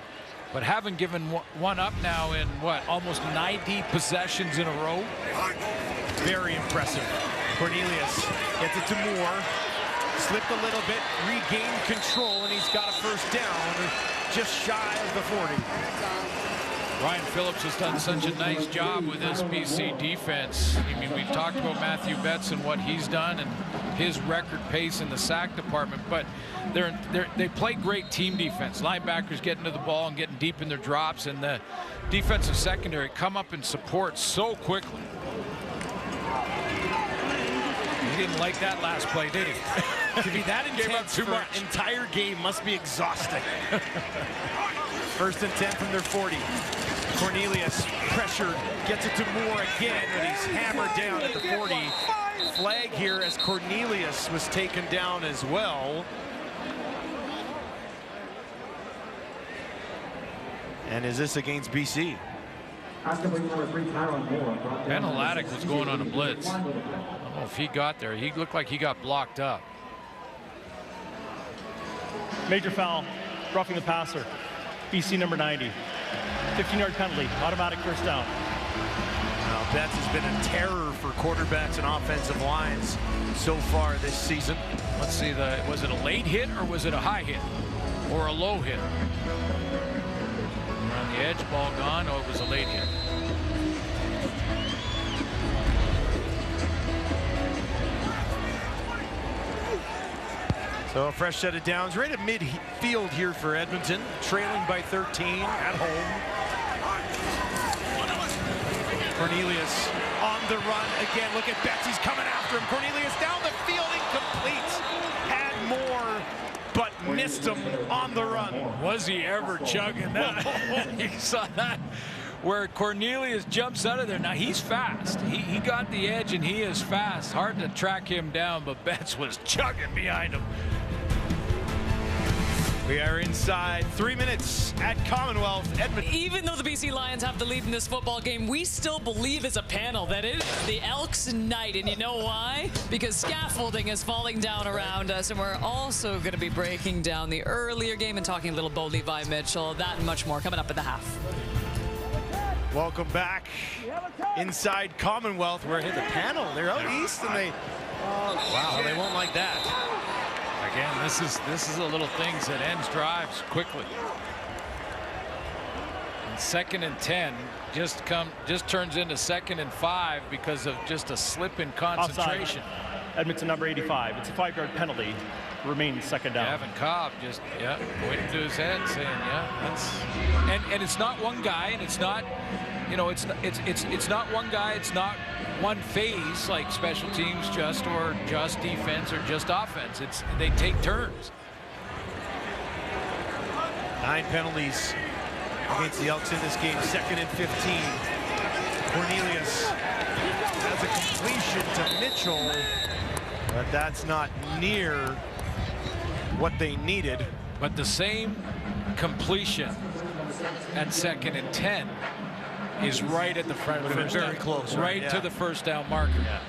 but haven't given one up now in, almost 90 possessions in a row. Very impressive. Cornelius gets it to Moore. Slipped a little bit, regained control, and he's got a first down just shy of the 40. Ryan Phillips has done such a nice job with this BC defense. I mean, we've talked about Matthew Betts and what he's done and his record pace in the sack department, but they play great team defense. Linebackers getting to the ball and getting deep in their drops, and the defensive secondary come up and support so quickly. He didn't like that last play, did he? To be that intense for an entire game must be exhausting. 1st and 10 from their 40. Cornelius pressured, gets it to Moore again, but he's hammered down at the 40. Flag here as Cornelius was taken down as well. And is this against BC? Ben Haladic was going on a blitz. I don't know if he got there. He looked like he got blocked up. Major foul, roughing the passer. BC number 90. 15-yard penalty, automatic first down. Now, Betts has been a terror for quarterbacks and offensive lines so far this season. Let's see, was it a late hit or was it a high hit or a low hit? Around the edge, ball gone. Oh, it was a late hit. So a fresh set of downs right at midfield here for Edmonton, trailing by 13 at home. Cornelius on the run again. Look at Betts, he's coming after him. Cornelius down the field, incomplete. Had more, but missed him on the run. Was he ever chugging that? You saw that where Cornelius jumps out of there. Now he's fast. He got the edge and he is fast. Hard to track him down, but Betts was chugging behind him. We are inside 3 minutes at Commonwealth, Edmonton. Even though the BC Lions have the lead in this football game, we still believe as a panel that it is the Elks night. And you know why? Because scaffolding is falling down around us. And we're also going to be breaking down the earlier game and talking a little Bo Levi Mitchell. That and much more coming up at the half. Welcome back inside Commonwealth. We're in the panel. They're out east and they, wow, they won't like that. Again, this is the little things that ends drives quickly. And 2nd and 10 just turns into 2nd and 5 because of just a slip in concentration. Offside. Edmonton number 85. It's a 5-yard penalty. Remains 2nd down. Gavin Cobb just pointing to his head, saying, that's. And it's not one guy, and it's not, it's not one guy. It's not one phase like special teams or just defense or just offense. They take turns. 9 penalties against the Elks in this game. 2nd and 15. Cornelius has a completion to Mitchell, but that's not near what they needed. But the same completion at 2nd and 10 is right at the front of the first very down. close, right to the first down marker. Yeah.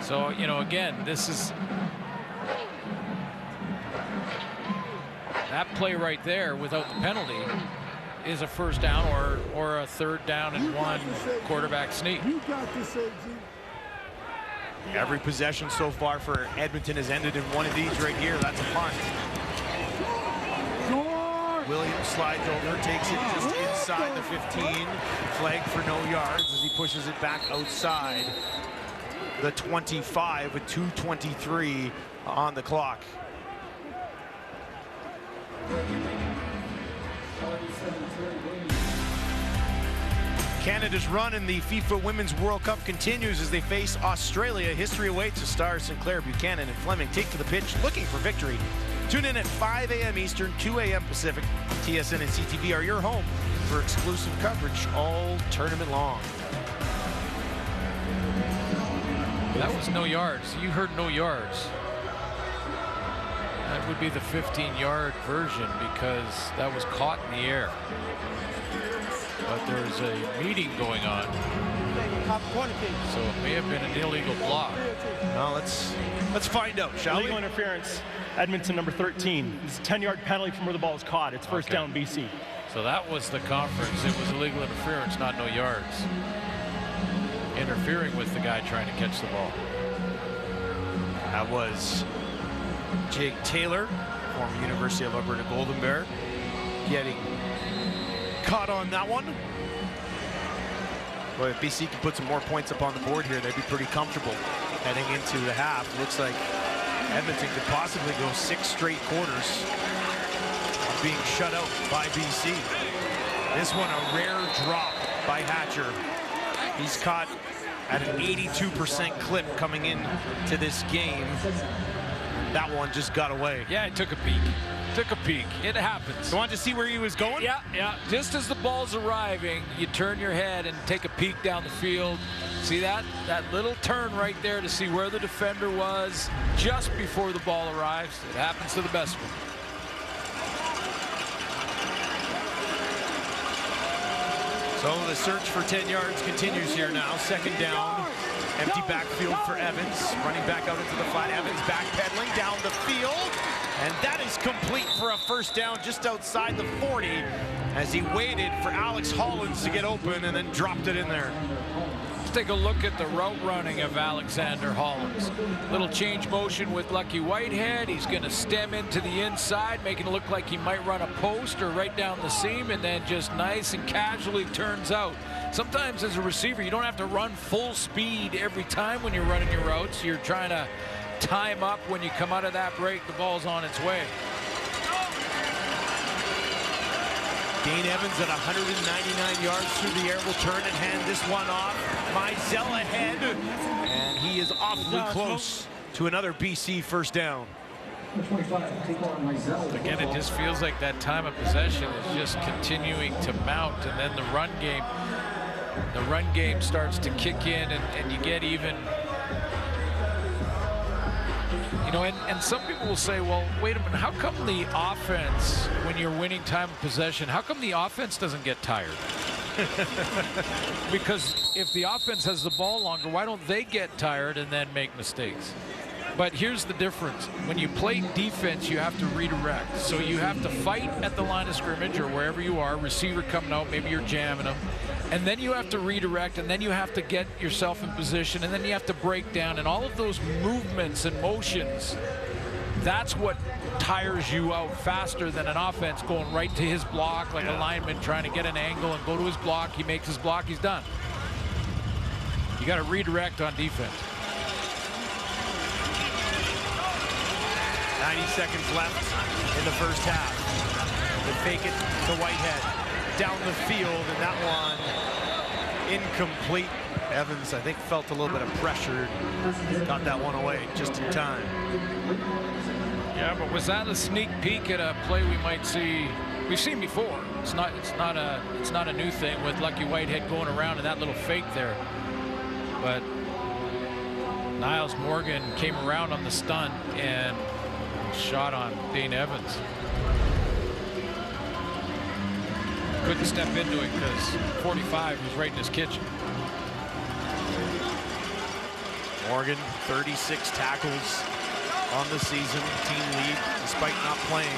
So, again, this is that play right there without the penalty is a first down or a 3rd down and 1 quarterback sneak. You got this, AG. Every possession so far for Edmonton has ended in one of these right here. That's a punt. Williams slides over, takes it just inside the 15. Flag for no yards as he pushes it back outside the 25 with 2:23 on the clock. Canada's run in the FIFA Women's World Cup continues as they face Australia. History awaits as stars Sinclair, Buchanan, and Fleming take to the pitch looking for victory. Tune in at 5 a.m. Eastern, 2 a.m. Pacific. TSN and CTV are your home for exclusive coverage all tournament long. That was no yards. You heard no yards. That would be the 15-yard version because that was caught in the air. But there's a meeting going on. So it may have been an illegal block. Well, let's find out, shall we? Illegal interference. Edmonton number 13. It's a 10-yard penalty from where the ball is caught. It's first down BC. So that was the conference. It was illegal interference, not no yards. Interfering with the guy trying to catch the ball. That was Jake Taylor, former University of Alberta Golden Bear, getting caught on that one. Well, if BC can put some more points up on the board here, they'd be pretty comfortable heading into the half. Looks like Edmonton could possibly go 6 straight quarters of being shut out by BC. This one a rare drop by Hatcher. He's caught at an 82% clip coming in to this game. That one just got away. Yeah, it took a peek. Took a peek. It happens. You want to see where he was going? Yeah. Just as the ball's arriving, you turn your head and take a peek down the field. See that little turn right there to see where the defender was just before the ball arrives. It happens to the best of them. So the search for 10 yards continues here now. 2nd down. Empty backfield for Evans. Running back out into the flat. Evans backpedaling down the field. And that is complete for a first down just outside the 40 as he waited for Alex Hollins to get open and then dropped it in there. Let's take a look at the route running of Alexander Hollins. Little change motion with Lucky Whitehead. He's going to stem into the inside, making it look like he might run a post or right down the seam, and then just nice and casually turns out. Sometimes as a receiver, you don't have to run full speed every time when you're running your routes. You're trying to time up when you come out of that break. The ball's on its way. Dane Evans at 199 yards through the air will turn and hand this one off. Mizell ahead, and he is awfully close to another BC first down. Again, it just feels like that time of possession is just continuing to mount, and then the run game starts to kick in, and you get even, you know, and some people will say, well, wait a minute, how come the offense, when you're winning time of possession, how come the offense doesn't get tired? Because if the offense has the ball longer, why don't they get tired and then make mistakes? But here's the difference. When you play defense, you have to redirect. So you have to fight at the line of scrimmage or wherever you are, receiver coming out, maybe you're jamming them. And then you have to redirect, and then you have to get yourself in position, and then you have to break down. And all of those movements and motions, that's what tires you out faster than an offense going right to his block, like a lineman trying to get an angle and go to his block. He makes his block, he's done. You got to redirect on defense. 90 seconds left in the first half. They fake it to Whitehead down the field, and that one incomplete. Evans, I think, felt a little bit of pressure. Got that one away just in time. Yeah, but was that a sneak peek at a play we might see? We've seen before. It's not a new thing with Lucky Whitehead going around and that little fake there. But Niles Morgan came around on the stunt and shot on Dane Evans. Couldn't step into it because 45 was right in his kitchen. Morgan, 36 tackles on the season, team lead, despite not playing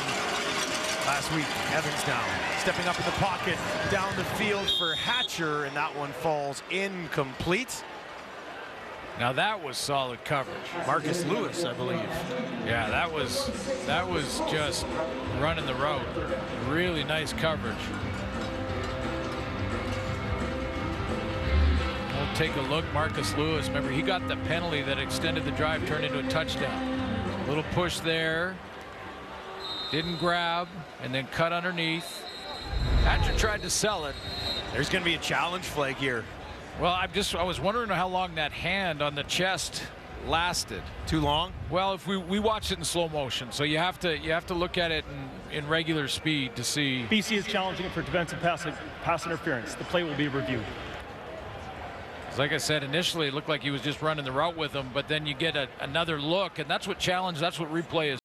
last week. Evans now stepping up in the pocket, down the field for Hatcher, and that one falls incomplete. Now that was solid coverage. Marcus Lewis, I believe. Yeah, that was just running the road. Really nice coverage. We'll take a look. Marcus Lewis, remember, he got the penalty that extended the drive, turned into a touchdown. A little push there. Didn't grab, and then cut underneath. Hatcher tried to sell it. There's going to be a challenge flag here. Well, I was wondering how long that hand on the chest lasted. Too long? Well, if we watched it in slow motion, so you have to look at it in regular speed to see. BC is challenging it for defensive pass interference. The play will be reviewed. Like I said, initially it looked like he was just running the route with him, but then you get another look, and that's what replay is.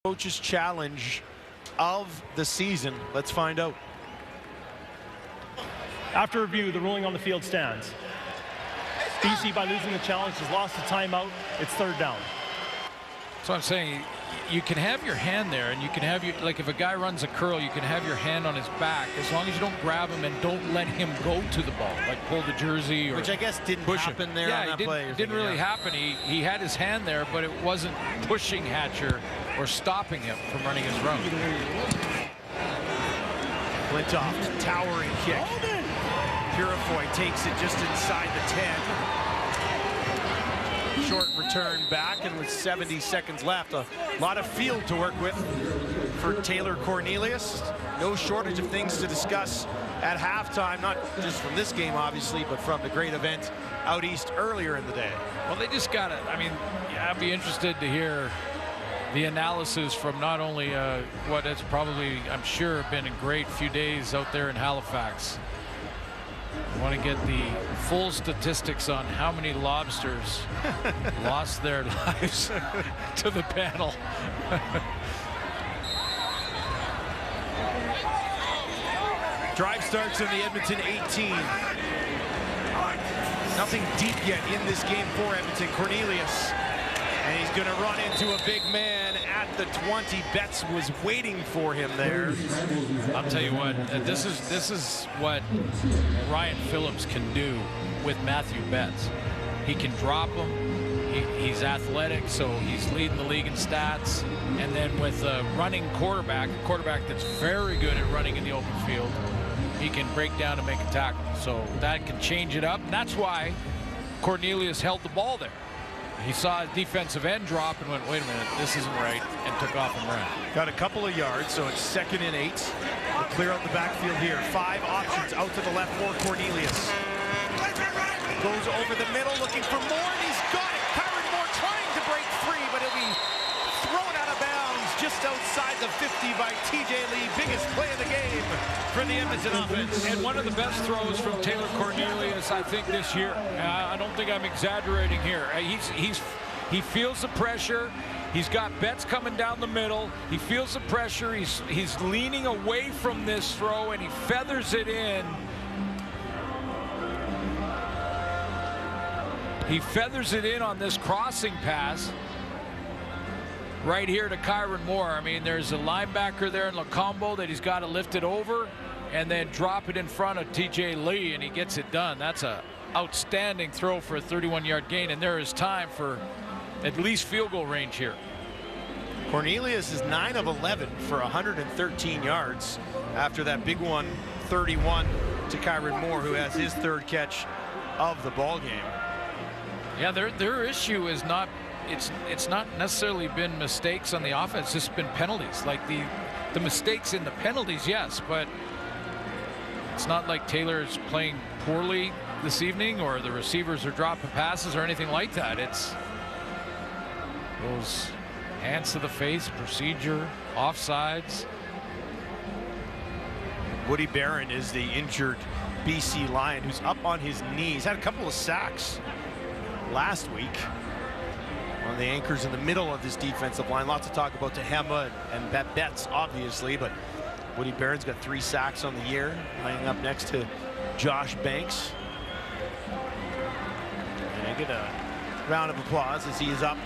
Coach's challenge of the season. Let's find out. After review, the ruling on the field stands. BC, by losing the challenge, has lost the timeout. It's third down. So I'm saying you can have your hand there, and you can have like if a guy runs a curl, you can have your hand on his back as long as you don't grab him and don't let him go to the ball, like pull the jersey or which I guess didn't happen there on that play. It didn't really happen. He had his hand there, but it wasn't pushing Hatcher or stopping him from running his route. Flintoff, towering kick. Purifoy takes it just inside the 10. Short return back, and with 70 seconds left, a lot of field to work with for Taylor Cornelius. No shortage of things to discuss at halftime, not just from this game, obviously, but from the great event out east earlier in the day. Well, they just got it. I mean, yeah, I'd be interested to hear the analysis from not only what has probably, I'm sure, been a great few days out there in Halifax. I want to get the full statistics on how many lobsters lost their lives to the panel. Drive starts in the Edmonton 18. Nothing deep yet in this game for Edmonton. Cornelius. And he's going to run into a big man at the 20. Betts was waiting for him there. I'll tell you what, this is what Ryan Phillips can do with Matthew Betts. He can drop him. He's athletic, so he's leading the league in stats. And then with a running quarterback, a quarterback that's very good at running in the open field, he can break down and make a tackle. So that can change it up. And that's why Cornelius held the ball there. He saw his defensive end drop and went, wait a minute, this isn't right, and took off and ran. Got a couple of yards, so it's 2nd and 8. We'll clear out the backfield here. 5 options out to the left for Cornelius. Goes over the middle, looking for more, and he's got it. Kyron Moore trying to break free, but he'll be thrown out of bounds just outside the 50 by TJ Lee. Biggest play of the game for the Edmonton offense. And one of the best throws from Taylor Cornelius, I think, this year. I don't think I'm exaggerating here. He feels the pressure. He's got Betts coming down the middle. He feels the pressure. He's leaning away from this throw, and he feathers it in. He feathers it in on this crossing pass right here to Kyron Moore. I mean, there's a linebacker there in Lacombo that he's got to lift it over and then drop it in front of TJ Lee, and he gets it done. That's a outstanding throw for a 31-yard gain, and there is time for at least field goal range here. Cornelius is 9 of 11 for 113 yards after that big one, 31 to Kyron Moore, who has his 3rd catch of the ball game. Yeah, their issue is not, it's not necessarily been mistakes on the offense, it's just been penalties. Like the mistakes in the penalties, yes, but it's not like Taylor is playing poorly this evening or the receivers are dropping passes or anything like that. It's those hands to the face, procedure, offsides. Woody Barron is the injured BC Lion who's up on his knees. Had a couple of sacks last week. One of the anchors in the middle of this defensive line. Lots of talk about Tehema and Betts, obviously, but Woody Barron's got 3 sacks on the year, lining up next to Josh Banks. And I get a round of applause as he is up,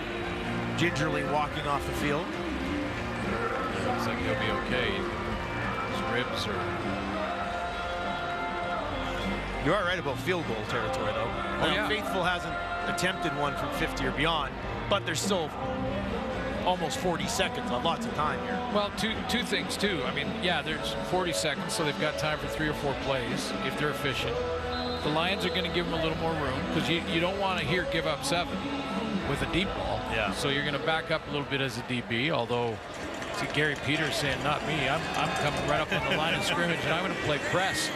gingerly walking off the field. It looks like he'll be okay. His ribs are... You are right about field goal territory, though. Oh, now, yeah. Faithful hasn't attempted one from 50 or beyond, but there's still almost 40 seconds, lots of time here. Well, two things, too. I mean, yeah, there's 40 seconds, so they've got time for 3 or 4 plays if they're efficient. The Lions are going to give them a little more room because you don't want to hear give up 7 with a deep ball. Yeah. So you're going to back up a little bit as a DB, although see Gary Peters saying, not me. I'm coming right up on the line of scrimmage, and I'm going to play press.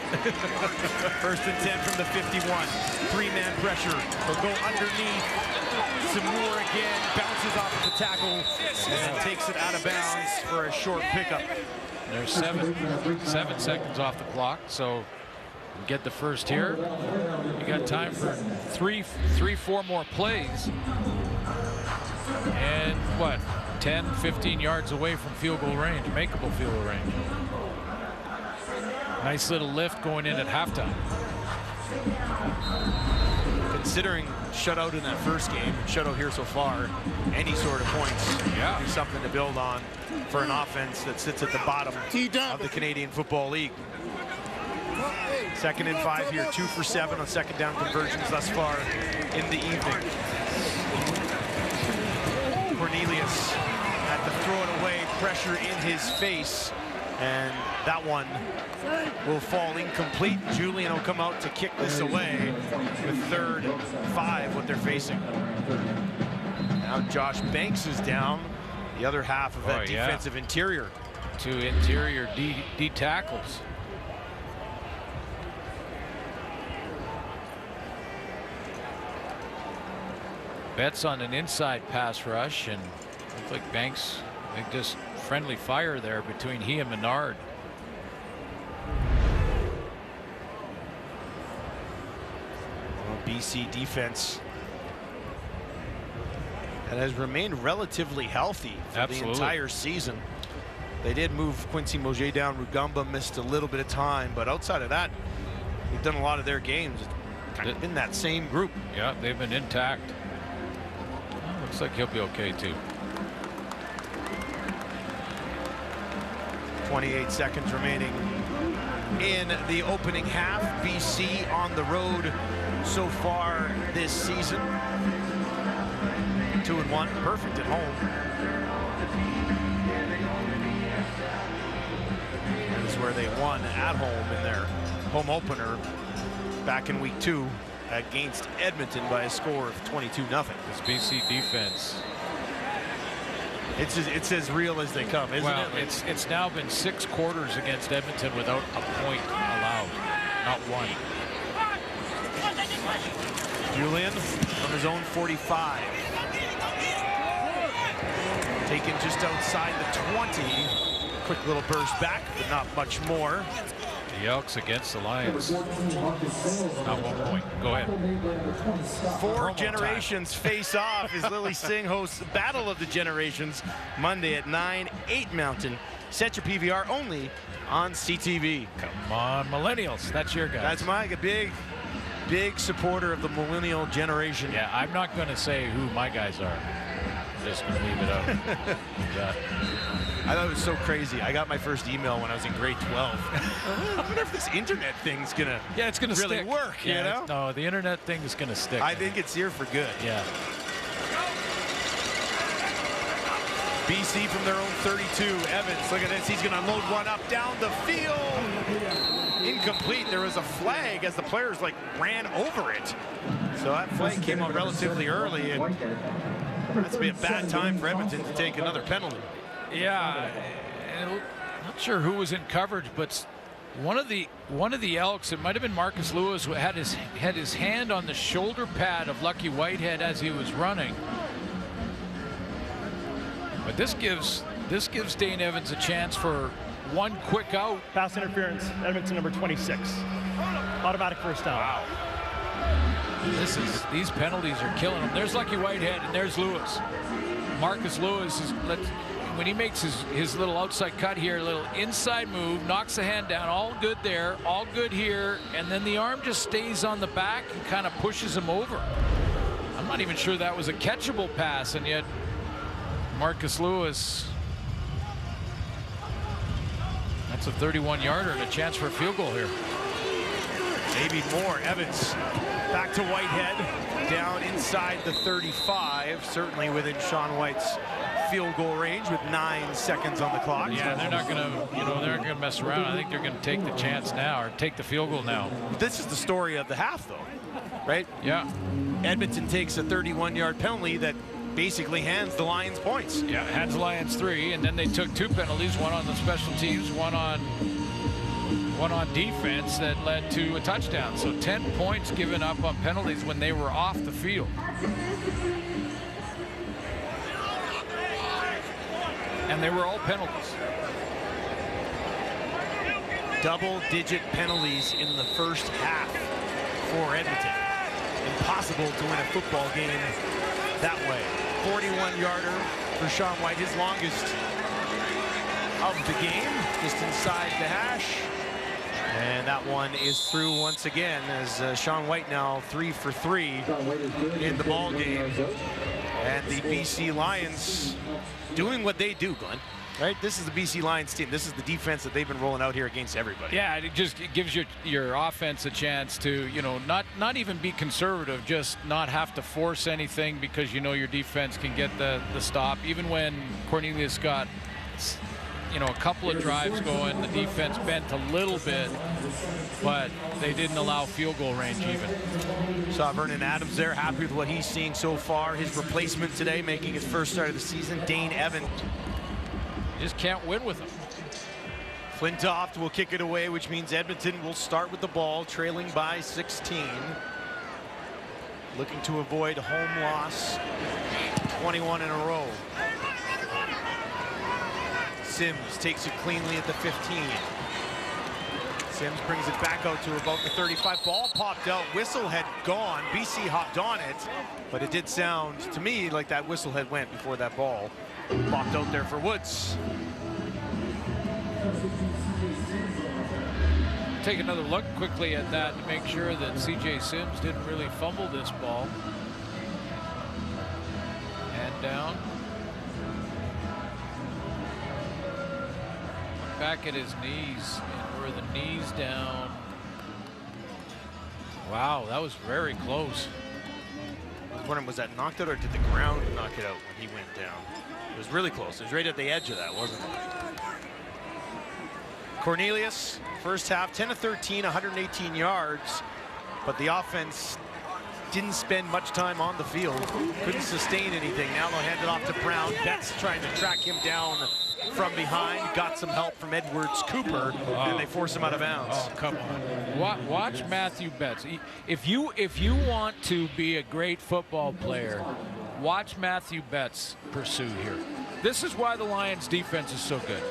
1st and 10 from the 51. 3-man pressure. He'll go underneath. Samur again bounces off of the tackle and then takes it out of bounds for a short pickup. There's 7 seconds off the clock, so get the first here. You got time for 4 more plays. And what? 10, 15 yards away from field goal range, makeable field goal range. Nice little lift going in at halftime. Considering shutout in that first game, shutout here so far, any sort of points is something to build on for an offense that sits at the bottom of the Canadian Football League. 2nd and 5 here, 2 for 7 on 2nd down conversions thus far in the evening. Cornelius had to throw it away, pressure in his face, and that one will fall incomplete. Julian will come out to kick this away with 3rd and 5, what they're facing. Now Josh Banks is down, the other half of that defensive interior. 2 interior D tackles. Betts on an inside pass rush, and looked like Banks, they just friendly fire there between he and Menard. Well, BC defense that has remained relatively healthy for the entire season. They did move Quincy Mauger down. Rugamba missed a little bit of time, but outside of that, they've done a lot of their games kind of in that same group. Yeah, they've been intact. Well, looks like he'll be okay too. 28 seconds remaining in the opening half. BC on the road so far this season. 2-1, perfect at home. That is where they won at home in their home opener back in week 2 against Edmonton by a score of 22-0. This BC defense. It's as real as they come, isn't it? It's now been 6 quarters against Edmonton without a point allowed, not one. Julian from his own 45. Taken just outside the 20. Quick little burst back, but not much more. The Elks against the Lions. Not 1 point. Go ahead. 4 generations face off as Lily Singh hosts Battle of the Generations Monday at 9, 8 Mountain. Set your PVR only on CTV. Come on, millennials. That's your guy. That's Mike, a big supporter of the millennial generation. Yeah, I'm not going to say who my guys are. Just going to leave it out. Yeah. I thought it was so crazy. I got my first email when I was in grade 12. I wonder if this internet thing's gonna it's gonna really stick. work. Yeah, you know? No, the internet thing is gonna stick. I think it's here for good. Yeah. BC from their own 32. Evans, look at this. He's gonna load one up down the field. Incomplete. There was a flag as the players ran over it. So that flag came out relatively early, and that's be a bad time for Edmonton to take another penalty. Yeah, not sure who was in coverage, but one of the Elks, it might have been Marcus Lewis, had his hand on the shoulder pad of Lucky Whitehead as he was running. But this gives Dane Evans a chance for one quick out. Pass interference, Edmonton number 26. Automatic first down. Wow. These penalties are killing him. There's Lucky Whitehead and there's Lewis. Marcus Lewis is when he makes his little outside cut here, a little inside move, knocks the hand down, all good there, all good here, and then the arm just stays on the back and kind of pushes him over. I'm not even sure that was a catchable pass, and yet Marcus Lewis, that's a 31-yarder and a chance for a field goal here. Maybe more. Evans back to Whitehead, down inside the 35, certainly within Sean White's field goal range with 9 seconds on the clock. Yeah, they're not gonna, they're not gonna mess around. I think they're gonna take the chance now, or take the field goal now. This is the story of the half, though, right? Yeah. Edmonton takes a 31-yard penalty that basically hands the Lions points. Yeah, hands the Lions 3, and then they took 2 penalties, one on the special teams, one on defense, that led to a touchdown. So 10 points given up on penalties when they were off the field. And they were all penalties. Double-digit penalties in the first half for Edmonton. Impossible to win a football game that way. 41-yarder for Sean White, his longest of the game, just inside the hash. And that one is through once again, as Sean White now 3 for 3 in the ball game. And the BC Lions doing what they do, Glenn. Right? This is the BC Lions team. This is the defense that they've been rolling out here against everybody. Yeah, it gives your offense a chance to, not even be conservative, just not have to force anything, because your defense can get the stop. Even when Cornelius got, a couple of drives going, the defense bent a little bit, but they didn't allow field goal range even. Saw Vernon Adams there, happy with what he's seeing so far. His replacement today, making his first start of the season, Dane Evans. You just can't win with them. Flintoft will kick it away, which means Edmonton will start with the ball, trailing by 16. looking to avoid home loss, 21 in a row. Sims takes it cleanly at the 15. Sims brings it back out to about the 35. Ball popped out, whistle had gone. BC hopped on it, but it did sound to me like that whistle had went before that ball popped out there for Woods. Take another look quickly at that to make sure that CJ Sims didn't really fumble this ball. Hand down. Look back at his knees, and where the knees down. Wow, that was very close. I was wondering, was that knocked out or did the ground knock it out when he went down? It was really close. It was right at the edge of that, wasn't it? Cornelius, first half, 10 of 13, 118 yards, but the offense didn't spend much time on the field. Couldn't sustain anything. Now they'll hand it off to Brown. Betts trying to track him down from behind. Got some help from Edwards Cooper, and they force him out of bounds. Oh, come on. Watch Matthew Betts. If you want to be a great football player, watch Matthew Betts pursue here. This is why the Lions defense is so good.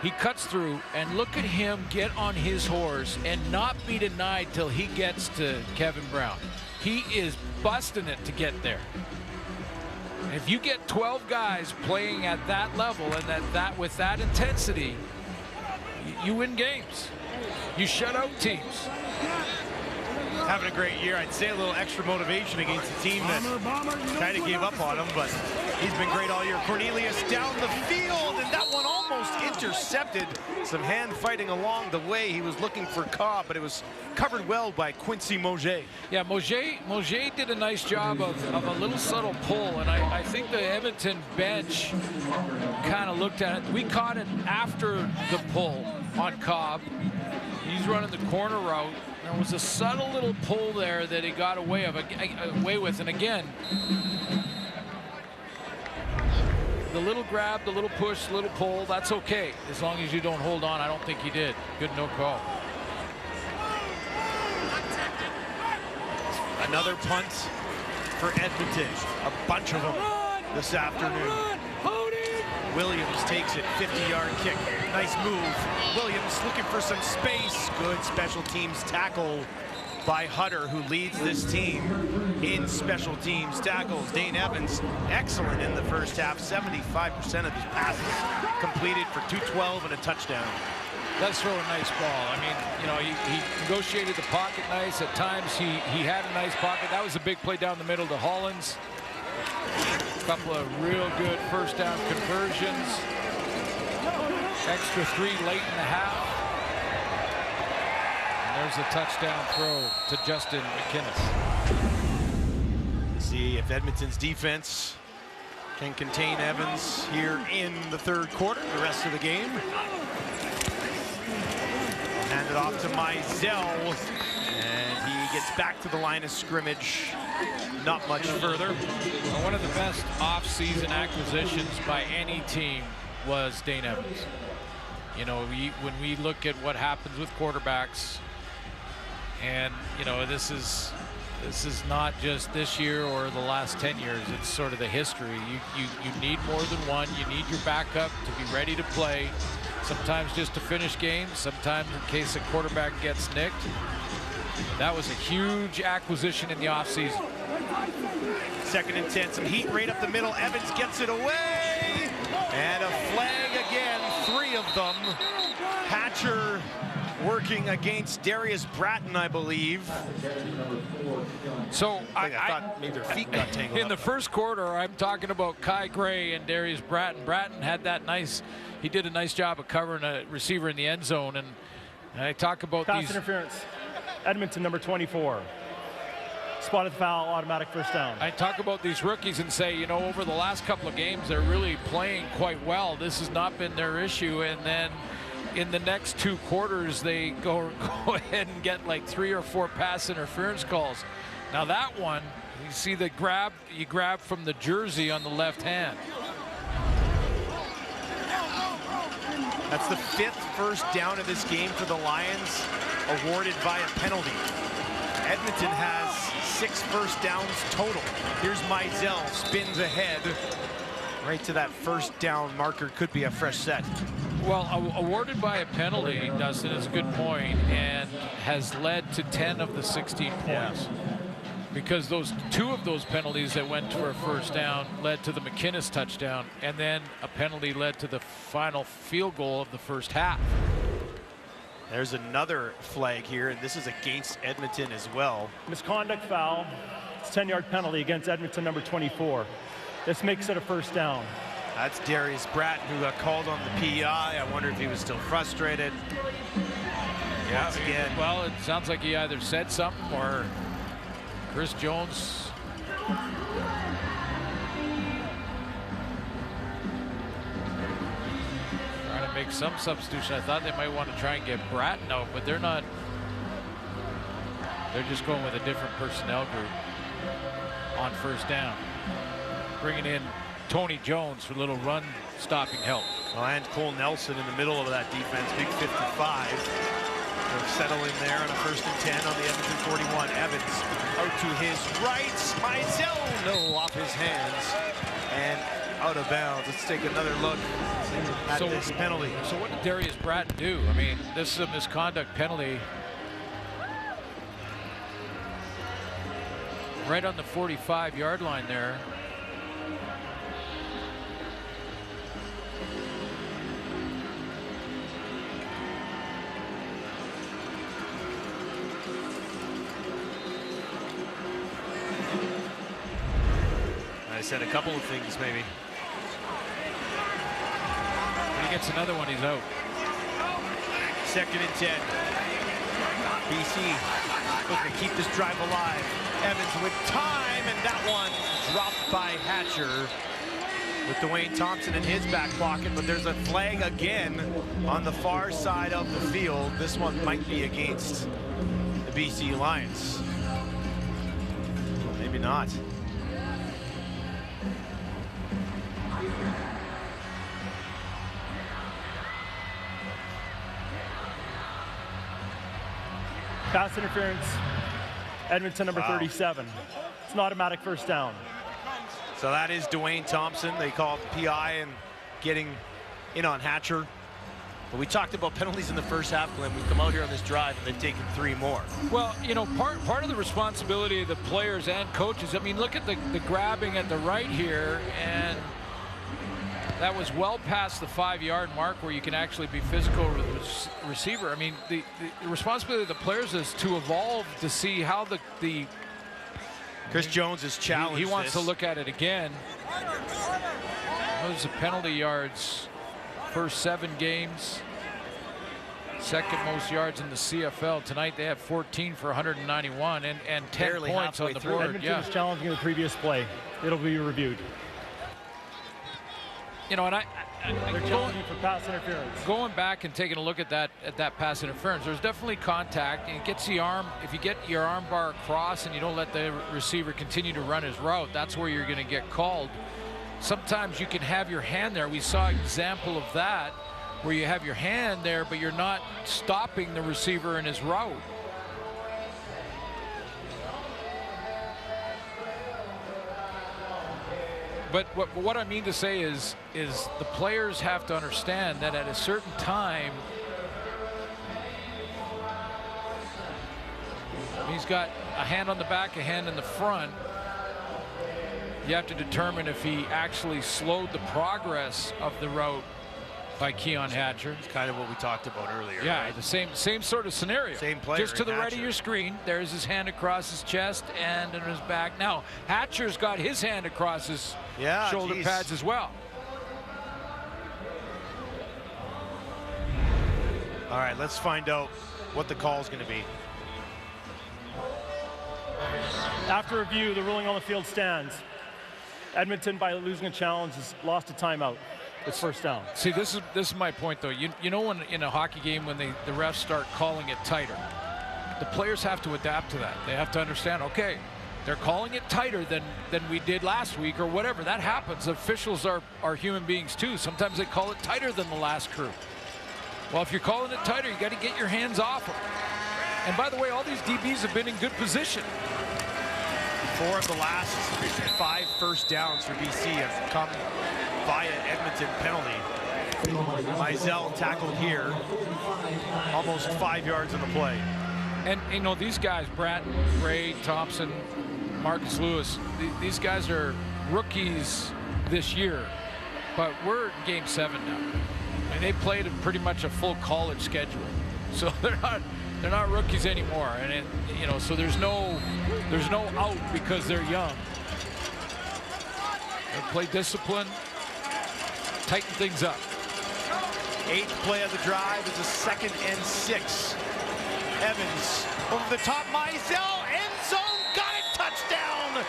He cuts through, and look at him get on his horse and not be denied till he gets to Kevin Brown. He is busting it to get there. If you get 12 guys playing at that level and with that intensity, you win games. You shut out teams. Having a great year. I'd say a little extra motivation against a team that kind of gave up on him, but he's been great all year. Cornelius down the field, and that one almost intercepted. Some hand fighting along the way. He was looking for Cobb, but it was covered well by Quincy Moget. Yeah, Moget did a nice job of a little subtle pull, and I think the Edmonton bench kind of looked at it. We caught it after the pull on Cobb. He's running the corner route. There was a subtle little pull there that he got away with, and again, the little grab, the little push, the little pull, that's okay as long as you don't hold on. I don't think he did. Good no call. Another punt for Edmonton. A bunch of them this afternoon. Williams takes it, 50-yard kick. Nice move. Williams looking for some space. Good special teams tackle by Hutter, who leads this team in special teams tackles. Dane Evans, excellent in the first half. 75% of his passes completed for 212 and a touchdown. Does throw a nice ball. I mean, you know, he negotiated the pocket nice. At times he had a nice pocket. That was a big play down the middle to Hollins. A couple of real good first down conversions. Extra 3 late in the half. And there's a touchdown throw to Justin McInnes. See if Edmonton's defense can contain Evans here in the third quarter, the rest of the game. Hand it off to Mizell, and he gets back to the line of scrimmage. Not much further. Well, one of the best off-season acquisitions by any team was Dane Evans. You know, when we look at what happens with quarterbacks, and you know, this is not just this year or the last 10 years. It's sort of the history. You need more than one. You need your backup to be ready to play. Sometimes just to finish games. Sometimes in case a quarterback gets nicked. That was a huge acquisition in the offseason. Second and 10, some heat right up the middle. Evans gets it away, and a flag again. 3 of them. Hatcher working against Darius Bratton, I believe. So I thought maybe their feet got tangled in the first quarter. I'm talking about Kai Gray and Darius Bratton. Bratton had that nice. He did a nice job of covering a receiver in the end zone, and I talk about pass interference. Edmonton, number 24. Spotted foul, automatic first down. I talk about these rookies and say, you know, over the last couple of games, they're really playing quite well. This has not been their issue, and then in the next 2 quarters, they go ahead and get like 3 or 4 pass interference calls. Now that one, you see the grab, you grab from the jersey on the left hand. That's the 5th first down of this game for the Lions, awarded by a penalty. Edmonton has 6 first downs total. Here's Mizell, spins ahead right to that first down marker. Could be a fresh set. Well, awarded by a penalty, Dustin, is a good point, and has led to 10 of the 16 points. Yeah. Because those 2 of those penalties that went to a first down led to the McInnes touchdown, and then a penalty led to the final field goal of the first half. There's another flag here, and this is against Edmonton as well. Misconduct foul. It's 10-yard penalty against Edmonton number 24. This makes it a first down. That's Darius Bratton, who got called on the PI. I wonder if he was still frustrated. Yeah, once again. Well, it sounds like he either said something or Chris Jones trying to make some substitution. I thought they might want to try and get Bratton out, but they're not. They're just going with a different personnel group on first down. Bringing in Tony Jones for a little run stopping help. Well, and Cole Nelson in the middle of that defense, big 55. They'll settle in there on a 1st and 10 on the Edmonton 41. Evans out to his right. Mizell, no, off his hands and out of bounds. Let's take another look at this penalty. So what did Darius Bratton do? I mean, this is a misconduct penalty. Right on the 45-yard line there. I said a couple of things, maybe. When he gets another one, he's out. 2nd and 10. BC looking to keep this drive alive. Evans with time, and that one dropped by Hatcher with Dwayne Thompson in his back pocket, but there's a flag again on the far side of the field. This one might be against the BC Lions. Maybe not. Pass interference, Edmonton number 37. It's an automatic first down. So that is Dwayne Thompson. They call it PI and getting in on Hatcher. But we talked about penalties in the first half, Glenn. We come out here on this drive and they've taken 3 more. Well, you know, part of the responsibility of the players and coaches, I mean, look at the grabbing at the right here, and that was well past the 5-yard mark where you can actually be physical with the receiver. I mean, the responsibility of the players is to evolve to see how the Chris Jones is challenged. He wants to look at it again. Those are penalty yards. First 7 games. 2nd most yards in the CFL. Tonight they have 14 for 191 and 10 barely points on the board. Edmonton was challenging the previous play. It'll be reviewed. You know, and they're challenging for pass interference. Going back and taking a look at that pass interference, there's definitely contact, and it gets the arm. If you get your arm bar across and you don't let the receiver continue to run his route, that's where you're going to get called. Sometimes you can have your hand there. We saw an example of that where you have your hand there, but you're not stopping the receiver in his route. But what I mean to say is the players have to understand that at a certain time, he's got a hand on the back, a hand in the front. You have to determine if he actually slowed the progress of the route by Keon Hatcher. It's kind of what we talked about earlier. Yeah, right? the same sort of scenario. Same player. Just to the right of your screen. There's his hand across his chest and in his back. Now Hatcher's got his hand across his shoulder pads as well. All right, let's find out what the call is going to be. After review, the ruling on the field stands. Edmonton, by losing a challenge, has lost a timeout. It's first down. See, this is my point, though. You know, when in a hockey game, when the refs start calling it tighter, the players have to adapt to that. They have to understand, okay, they're calling it tighter than we did last week or whatever. That happens. Officials are human beings too. Sometimes they call it tighter than the last crew. Well, if you're calling it tighter, you got to get your hands off them. And by the way, all these DBs have been in good position. 4 of the last 5 first downs for BC have come via Edmonton penalty. Mizell tackled here, almost 5 yards on the play. And you know, these guys, Bratton, Ray, Thompson, Marcus Lewis, these guys are rookies this year, but we're in game 7 now. And they played pretty much a full college schedule. So they're not rookies anymore. And you know, so there's no out because they're young. They play discipline, tighten things up. 8th play of the drive is a 2nd and 6. Evans over the top, Mizell, end zone, got it, touchdown!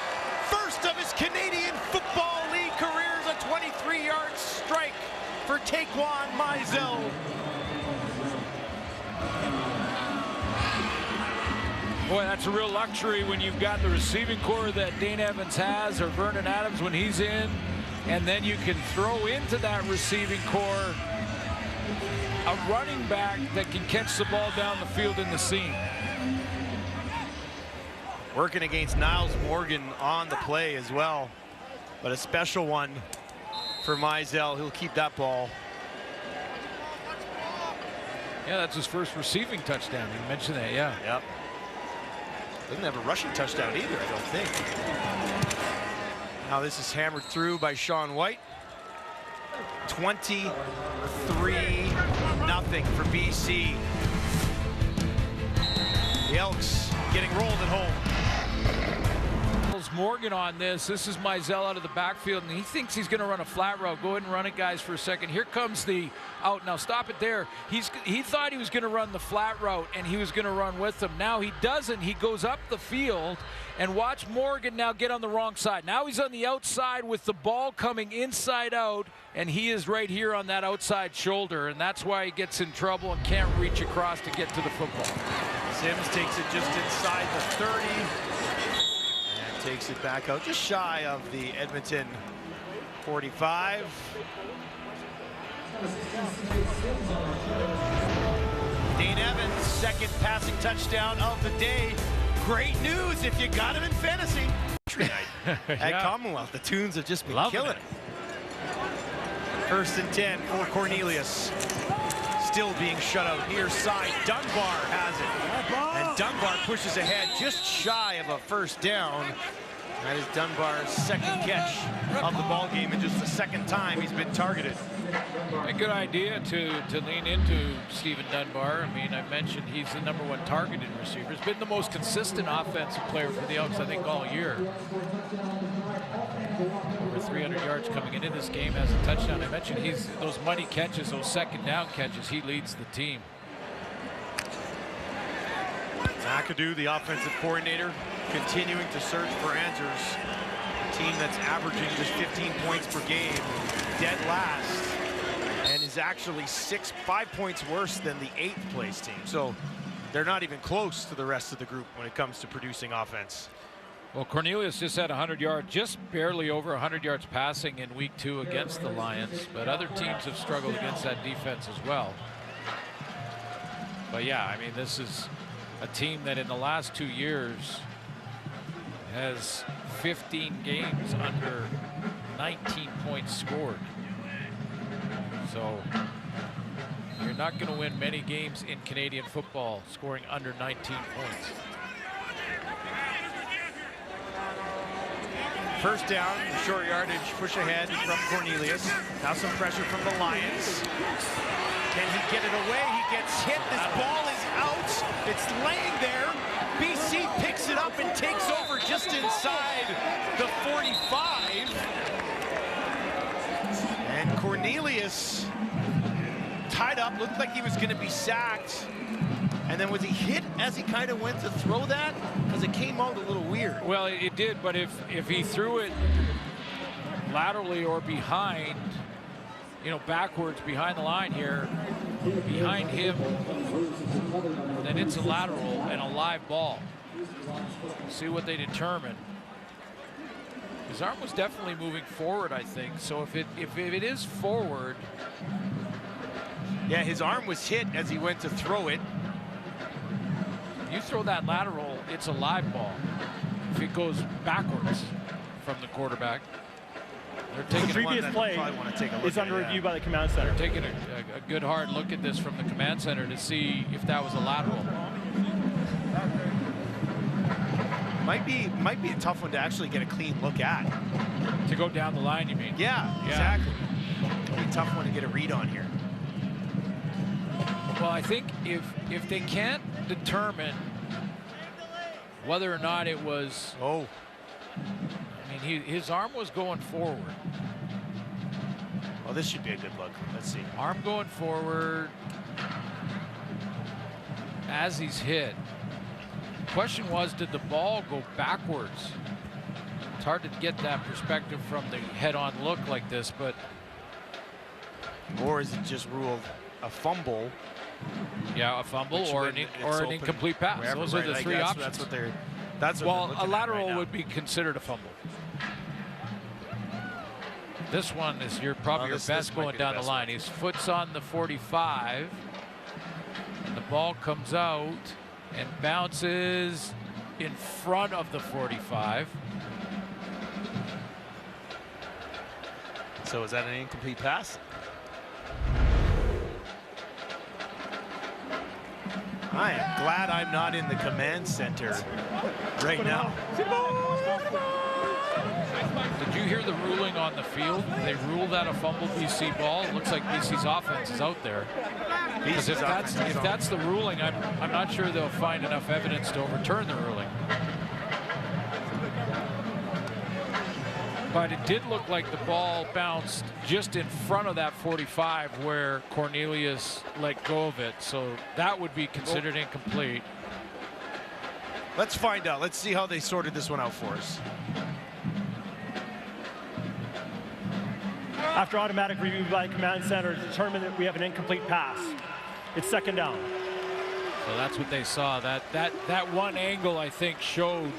First of his Canadian Football League careers, a 23-yard strike for Taquan Mizell. Boy, that's a real luxury when you've got the receiving core that Dane Evans has, or Vernon Adams when he's in, and then you can throw into that receiving core a running back that can catch the ball down the field in the seam. Working against Niles Morgan on the play as well, but a special one for Mizell. He'll keep that ball. Yeah, that's his first receiving touchdown. You mentioned that, yeah. Yep. Doesn't have a rushing touchdown either, I don't think. Now this is hammered through by Sean White. 23-0 for BC. The Elks getting rolled at home. Morgan on this. This is Mizell out of the backfield, and he thinks he's going to run a flat route. Go ahead and run it, guys, for a second. Here comes the out. Now stop it there. He thought he was going to run the flat route, and he was going to run with him. Now he doesn't. He goes up the field, and watch Morgan now get on the wrong side. Now he's on the outside with the ball coming inside out, and he is right here on that outside shoulder, and that's why he gets in trouble and can't reach across to get to the football. Sims takes it just inside the 30. Takes it back out just shy of the Edmonton 45. Dane Evans, 2nd passing touchdown of the day. Great news if you got him in fantasy. At Commonwealth, the Tunes have just been killing it. 1st and 10 for Cornelius. Still being shut out near side. Dunbar has it. And Dunbar pushes ahead just shy of a first down. That is Dunbar's 2nd catch of the ball game, and just the 2nd time he's been targeted. A good idea to lean into Stephen Dunbar. I mean, I mentioned he's the #1 targeted receiver. He's been the most consistent offensive player for the Elks, I think, all year. Over 300 yards coming into this game as a touchdown. I mentioned he's those money catches, those 2nd down catches, he leads the team. McAdoo, the offensive coordinator, continuing to search for answers. A team that's averaging just 15 points per game, dead last, and is actually 5 points worse than the 8th place team. So they're not even close to the rest of the group when it comes to producing offense. Well, Cornelius just had 100 yards, just barely over 100 yards passing in week 2 against the Lions, but other teams have struggled against that defense as well. But yeah, I mean, this is a team that in the last 2 years has 15 games under 19 points scored. So you're not going to win many games in Canadian football scoring under 19 points. First down, short yardage, push ahead from Cornelius. Now some pressure from the Lions. Can he get it away? He gets hit. This ball is out. It's laying there. BC picks it up and takes over just inside the 45. And Cornelius tied up, looked like he was going to be sacked. And then was he hit as he kind of went to throw that? Because it came out a little weird. Well, it did, but if he threw it laterally or behind, you know, backwards behind the line here, behind him, then it's a lateral and a live ball. See what they determine. His arm was definitely moving forward, I think. So if it is forward. Yeah, his arm was hit as he went to throw it. You throw that lateral, it's a live ball. if it goes backwards from the quarterback. They're taking The previous play is under review by the command center. They're taking a good hard look at this from the command center to see if that was a lateral. Might be a tough one to actually get a clean look at. To go down the line, you mean? Yeah, exactly. It'll be a tough one to get a read on here. Well, I think if they can't determine whether or not it was, I mean, his arm was going forward. Well, this should be a good look. Let's see. Arm going forward as he's hit. Question was, did the ball go backwards? It's hard to get that perspective from the head-on look like this, but or is it just ruled a fumble? Yeah, a fumble or an incomplete pass. Wherever, those are the three options. That's what they're. That's what well, they're a looking lateral at right now. would be considered a fumble. This one is probably your best going down the line. His foot's on the 45, and the ball comes out and bounces in front of the 45. So is that an incomplete pass? I am glad I'm not in the command center right now. Did you hear the ruling on the field? They ruled that a fumble BC ball. It looks like BC's offense is out there. Because if that's the ruling, I'm not sure they'll find enough evidence to overturn the ruling. But it did look like the ball bounced just in front of that 45 where Cornelius let go of it. So that would be considered incomplete. Let's find out. Let's see how they sorted this one out for us. After automatic review by the command center, it's determined that we have an incomplete pass. It's second down. So that's what they saw. That one angle, I think, showed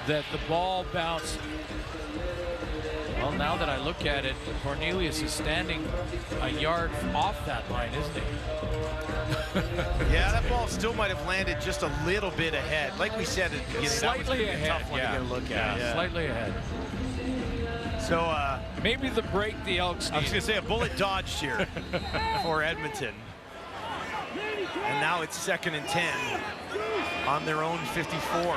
that the ball bounced. Well, now that I look at it, Cornelius is standing a yard off that line, isn't he? Yeah, that ball still might have landed just a little bit ahead. Like we said at the beginning, slightly that was a tough one to get a look at. Yeah, slightly ahead. So maybe the break the Elks need. I was going to say a bullet dodged here for Edmonton. And now it's 2nd and 10 on their own 54.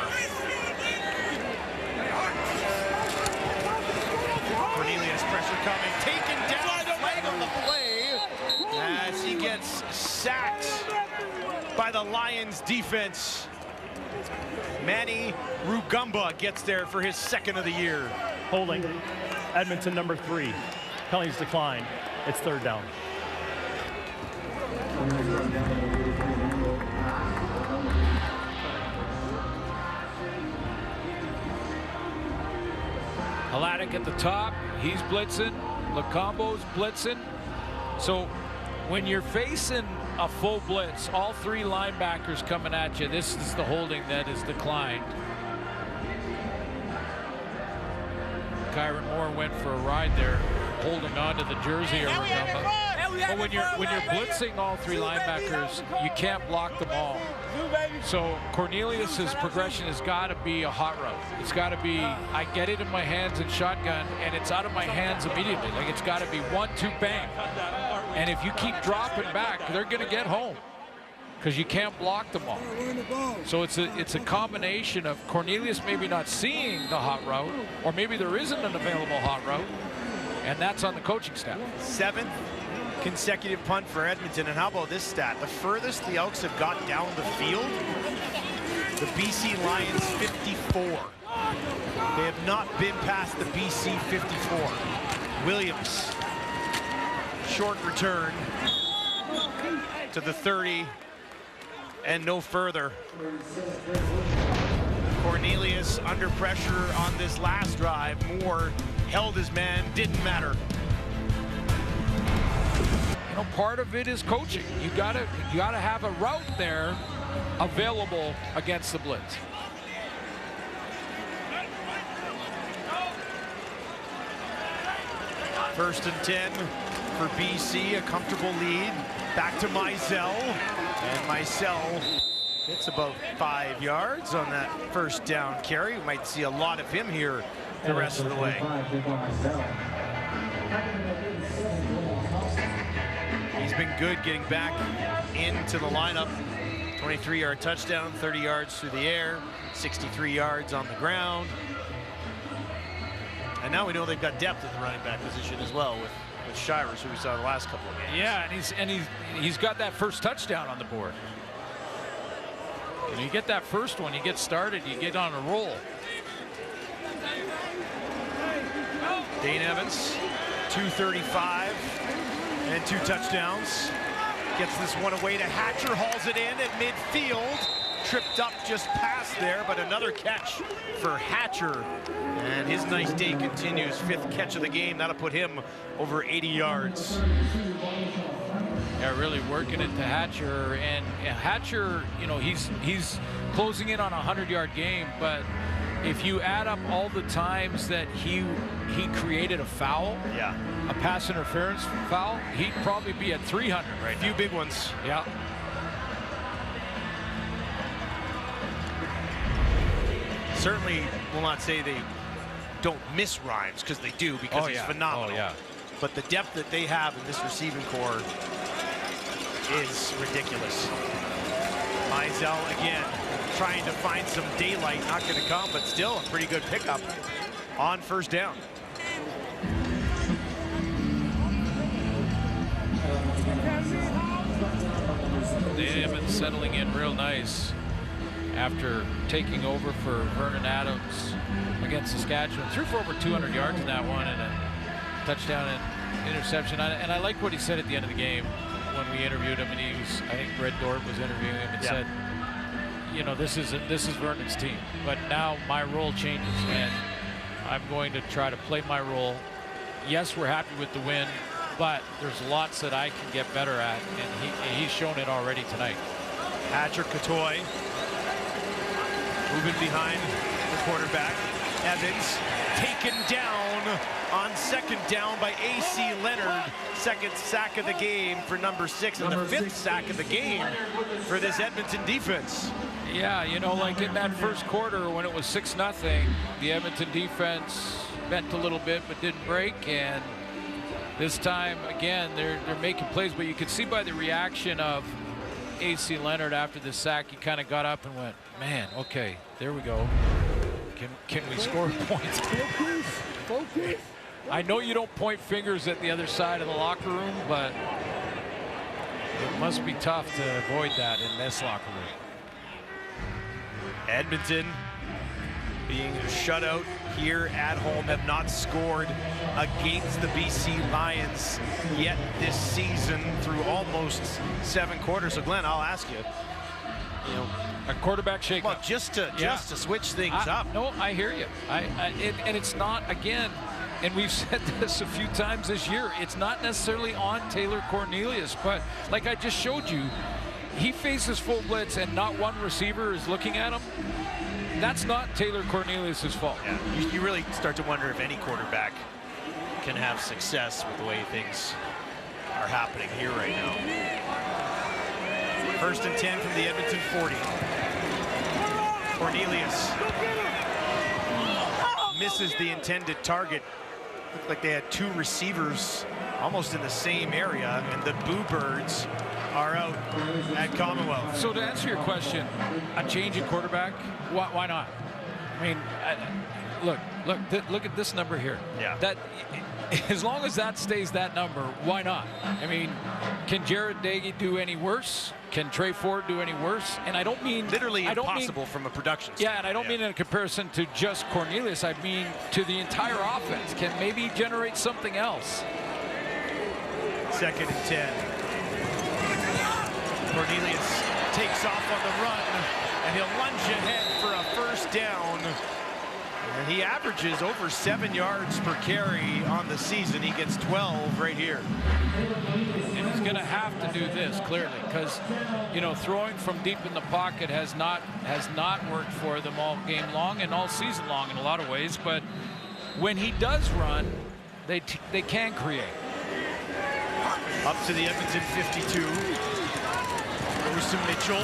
Cornelius, pressure coming, taken down, flag on the play as he gets sacked by the Lions defense. Manny Rugamba gets there for his 2nd of the year. Holding. Edmonton number 3. Penalties declined. It's 3rd down. Haladic at the top, he's blitzing. Lacombo's blitzing. So when you're facing a full blitz, all 3 linebackers coming at you, this is the holding that is declined. Kyron Moore went for a ride there, holding on to the jersey of Rugamba. But when you're blitzing all 3 linebackers, you can't block them all. So Cornelius's progression has got to be a hot route. It's got to be, I get it in my hands in shotgun, and it's out of my hands immediately. Like, it's got to be 1-2 bang. And if you keep dropping back, they're going to get home because you can't block them all. So it's a combination of Cornelius maybe not seeing the hot route, or maybe there isn't an available hot route, and that's on the coaching staff. 7th consecutive punt for Edmonton. And how about this stat? The furthest the Elks have got down the field, the BC Lions 54. They have not been past the BC 54. Williams, short return to the 30 and no further. Cornelius under pressure on this last drive. Moore held his man, didn't matter. You know, part of it is coaching. You gotta have a route there available against the blitz. First and 10 for BC, a comfortable lead. Back to Mizell, and Mizell It's about 5 yards on that first down carry. We might see a lot of him here the rest of the way. He's been good getting back into the lineup. 23-yard touchdown, 30 yards through the air, 63 yards on the ground. And now we know they've got depth at the running back position as well with Shivers, who we saw the last couple of games. Yeah, and he's got that first touchdown on the board. When you get that first one, you get started, you get on a roll. Dane Evans, 235 and 2 touchdowns. Gets this one away to Hatcher, hauls it in at midfield. Tripped up just past there, but another catch for Hatcher. And his nice day continues. 5th catch of the game. That'll put him over 80 yards. Yeah, really working it to Hatcher. And Hatcher, you know, he's closing in on a 100-yard game, but if you add up all the times that he created a foul, yeah, a pass interference foul, he'd probably be at 300 right now. Few big ones. Yeah. Certainly will not say they don't miss Rhymes, because they do, because he's phenomenal. Oh, yeah. But the depth that they have in this receiving core is ridiculous. Mizell again trying to find some daylight, not going to come, but still a pretty good pickup on first down. They have been settling in real nice after taking over for Vernon Adams against Saskatchewan. Threw for over 200 yards in that one and a touchdown and interception. And I like what he said at the end of the game when we interviewed him, and he was, I think Red Dort was interviewing him and said, you know, this is Vernon's team, but now my role changes and I'm going to try to play my role. Yes, we're happy with the win, but there's lots that I can get better at, and he's shown it already tonight. Patrick Catoy moving behind the quarterback. Evans taken down on 2nd down by A.C. Leonard. 2nd sack of the game for number 6, and the 5th sack of the game for this Edmonton defense. Yeah, you know, like in that first quarter when it was 6-0, the Edmonton defense bent a little bit but didn't break, and this time again they're making plays, but you could see by the reaction of A.C. Leonard after the sack, he kind of got up and went, man, okay, there we go. Can we score points? Focus. I know you don't point fingers at the other side of the locker room, but it must be tough to avoid that in this locker room. Edmonton being shut out here at home, have not scored against the BC Lions yet this season through almost 7 quarters. So Glenn, I'll ask you, you know, a quarterback shake-up. Well, just to switch things up. No, I hear you. And it's not, again, and we've said this a few times this year, it's not necessarily on Taylor Cornelius, but like I just showed you, he faces full blitz and not one receiver is looking at him. That's not Taylor Cornelius's fault. Yeah, you really start to wonder if any quarterback can have success with the way things are happening here right now. 1st and 10 from the Edmonton 40. Cornelius misses the intended target. Looked like they had 2 receivers almost in the same area, and the Boo Birds are out at Commonwealth. So to answer your question, a change in quarterback, why not? I mean, look at this number here. Yeah. That, as long as that stays that number, why not? I mean, can Jared Dagey do any worse? Can Trey Ford do any worse? And I don't mean literally impossible from a production standpoint. Yeah, and I don't mean in a comparison to just Cornelius. I mean to the entire offense. Can maybe generate something else. 2nd and 10. Cornelius takes off on the run, and he'll lunge ahead for a 1st down. And he averages over 7 yards per carry on the season. He gets 12 right here. And he's going to have to do this, clearly, because, you know, throwing from deep in the pocket has not worked for them all game long and all season long in a lot of ways. But when he does run, they can create. Up to the Edmonton 52. Goes to Mitchell.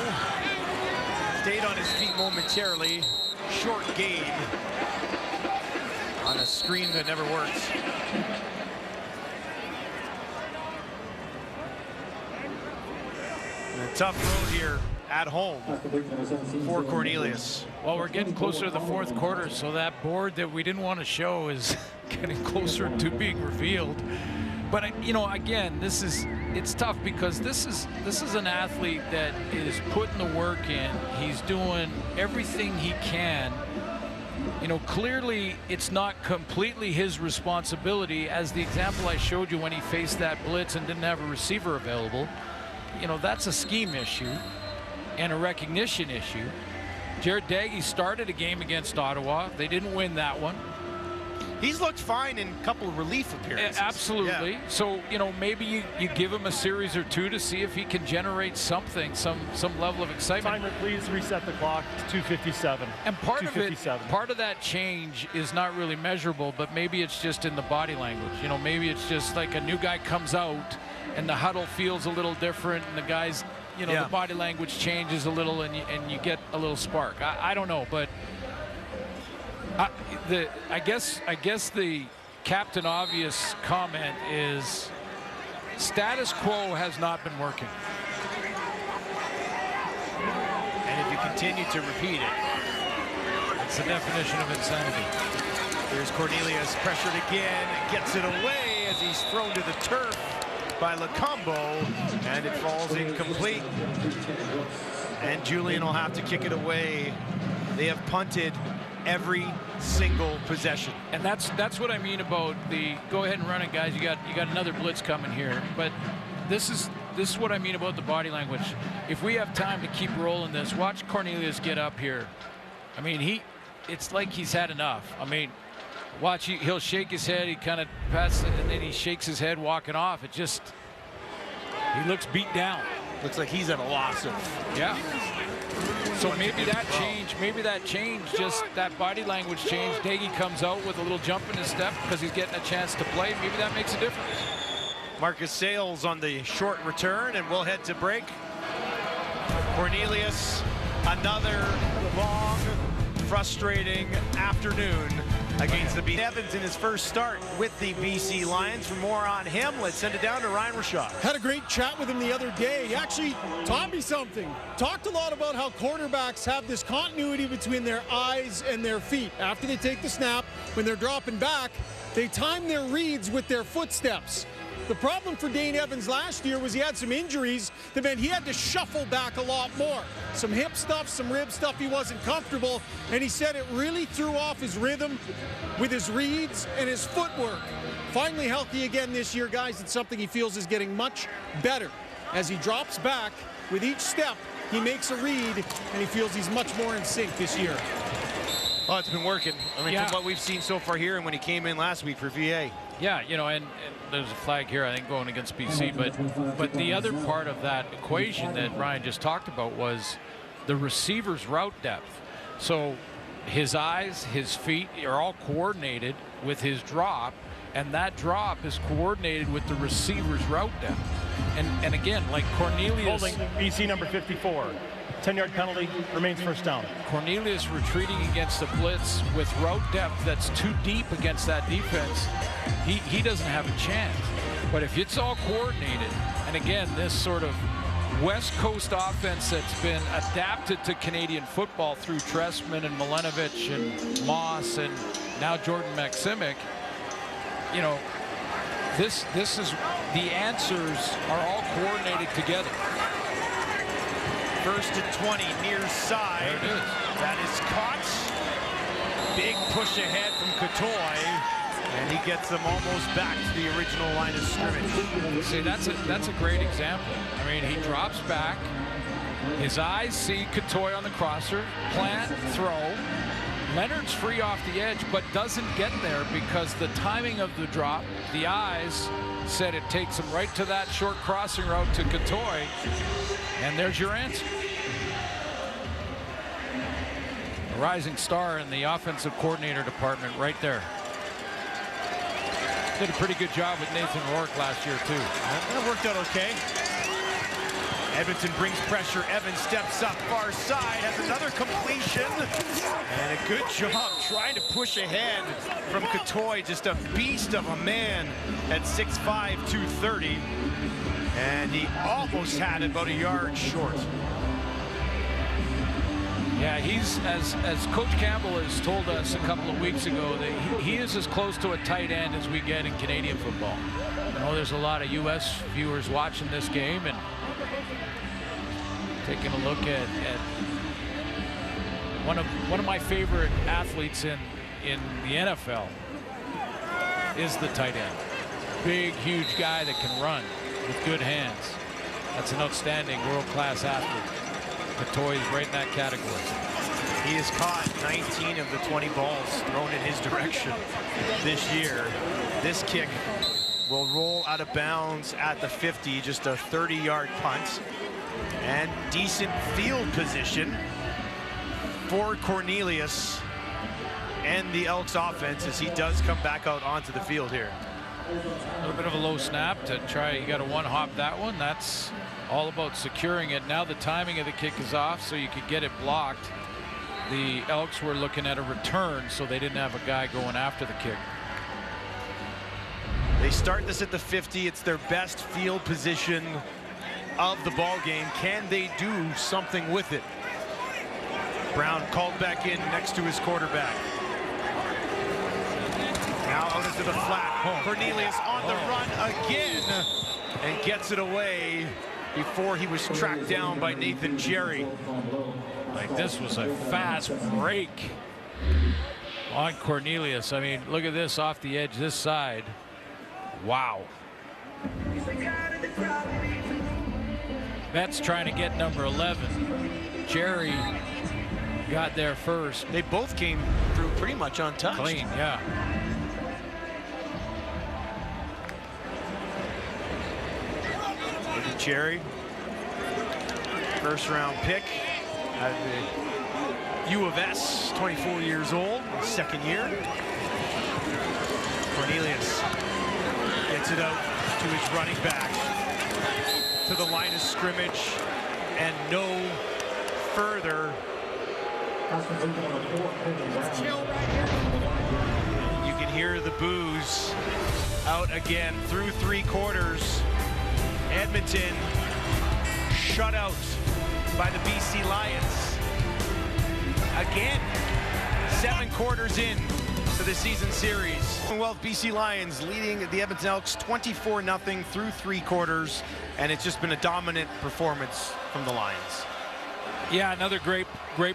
Stayed on his feet momentarily. Short gain on a screen that never works. A tough road here at home for Cornelius. Well, we're getting closer to the fourth quarter, so that board that we didn't want to show is getting closer to being revealed. But you know, again, it's tough because this is an athlete that is putting the work in. He's doing everything he can. You know, clearly it's not completely his responsibility, as the example I showed you when he faced that blitz and didn't have a receiver available. You know, that's a scheme issue and a recognition issue. Jared Daggy started a game against Ottawa. They didn't win that one. He's looked fine in a couple of relief appearances. Absolutely. Yeah. So, you know, maybe you give him a series or two to see if he can generate something, some level of excitement. Timer, please reset the clock to 2:57. And part of that change is not really measurable, but maybe it's just in the body language. You know, maybe it's just like a new guy comes out and the huddle feels a little different, and the guys, you know, the body language changes a little, and you get a little spark. I don't know, but I guess the Captain Obvious comment is status quo has not been working. And if you continue to repeat it, it's the definition of insanity. Here's Cornelius, pressured again, gets it away as he's thrown to the turf by Lacombo, and it falls incomplete. And Julian will have to kick it away. They have punted every single possession. And that's what I mean about the go ahead and run it, guys. You got another blitz coming here. But this is what I mean about the body language. If we have time to keep rolling this, watch Cornelius get up here. I mean, it's like he's had enough. I mean, watch, he'll shake his head, he kind of passes it, and then he shakes his head walking off. It just, he looks beat down. Looks like he's at a loss of. Yeah. So maybe that change, just that body language change. Daggy comes out with a little jump in his step because he's getting a chance to play. Maybe that makes a difference. Marcus Sales on the short return, and we'll head to break. Cornelius, another long, frustrating afternoon against the BC. Evans in his first start with the BC Lions. For more on him, let's send it down to Ryan Rashad. Had a great chat with him the other day. He actually taught me something. Talked a lot about how quarterbacks have this continuity between their eyes and their feet. After they take the snap, when they're dropping back, they time their reads with their footsteps. The problem for Dane Evans last year was he had some injuries that meant he had to shuffle back a lot more. Some hip stuff, some rib stuff, he wasn't comfortable, and he said it really threw off his rhythm with his reads and his footwork. Finally healthy again this year, guys. It's something he feels is getting much better. As he drops back, with each step, he makes a read, and he feels he's much more in sync this year. Well, it's been working. I mean, from what we've seen so far here and when he came in last week for VA. Yeah, you know, and there's a flag here, I think, going against BC. But the other part of that equation that Ryan just talked about was the receiver's route depth. So his eyes, his feet are all coordinated with his drop, and that drop is coordinated with the receiver's route depth. And again, like Cornelius. Holding BC number 54. 10-yard penalty, remains first down. Cornelius retreating against the blitz with route depth that's too deep against that defense. He doesn't have a chance. But if it's all coordinated, and again, this sort of West Coast offense that's been adapted to Canadian football through Trestman and Milenovich and Moss and now Jordan Maximic, you know, this is, the answers are all coordinated together. First and 20, near side. There it is. That is caught. Big push ahead from Catoy, and he gets them almost back to the original line of scrimmage. See, that's a great example. I mean, he drops back. His eyes see Catoy on the crosser, plant, throw. Leonard's free off the edge, but doesn't get there because the timing of the drop, the eyes said it takes him right to that short crossing route to Catoy. And there's your answer. A rising star in the offensive coordinator department right there. Did a pretty good job with Nathan Rourke last year, too. That worked out okay. Edmonton brings pressure. Evans steps up far side, has another completion. And a good job trying to push ahead from Cotoy. Just a beast of a man at 6'5", 230. And he almost had it about a yard short. Yeah, he's, as Coach Campbell has told us a couple of weeks ago, that he is as close to a tight end as we get in Canadian football. I know there's a lot of U.S. viewers watching this game and taking a look at one of my favorite athletes in the NFL is the tight end. Big, huge guy that can run with good hands. That's an outstanding world-class athlete. Cotoy is right in that category. He has caught 19 of the 20 balls thrown in his direction this year. This kick will roll out of bounds at the 50, just a 30-yard punt. And decent field position for Cornelius and the Elks offense as he does come back out onto the field here. A little bit of a low snap to try. You got to one-hop that one. That's all about securing it. Now the timing of the kick is off, so you could get it blocked. The Elks were looking at a return, so they didn't have a guy going after the kick. They start this at the 50. It's their best field position of the ball game. Can they do something with it? Brown called back in next to his quarterback. Now out into the flat. Cornelius on the run again and gets it away before he was tracked down by Nathan Jerry. Like, this was a fast break on Cornelius. I mean, look at this off the edge this side. Wow. Betts trying to get number 11. Jerry got there first. They both came through pretty much untouched. Clean, yeah. Look at Jerry. First round pick out of the U of S, 24 years old, second year. Cornelius gets it out to his running back, to the line of scrimmage, and no further. You can hear the boos out again through 3 quarters. Edmonton shut out by the BC Lions. Again, 7 quarters in to the season series. Commonwealth BC Lions leading the Edmonton Elks 24-0 through 3 quarters, and it's just been a dominant performance from the Lions. Yeah, another great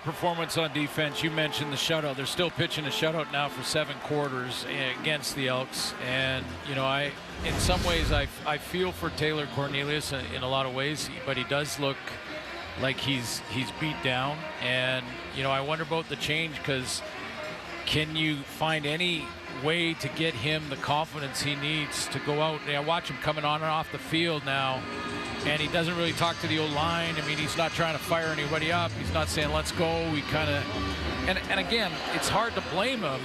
performance on defense. You mentioned the shutout. They're still pitching a shutout now for 7 quarters against the Elks. And, you know, in some ways, I feel for Taylor Cornelius in a lot of ways, but he does look like he's beat down. And, you know, I wonder about the change, because can you find any way to get him the confidence he needs to go out? I watch him coming on and off the field now, and he doesn't really talk to the O-line. I mean, he's not trying to fire anybody up. He's not saying, let's go. He kind of, and again, it's hard to blame him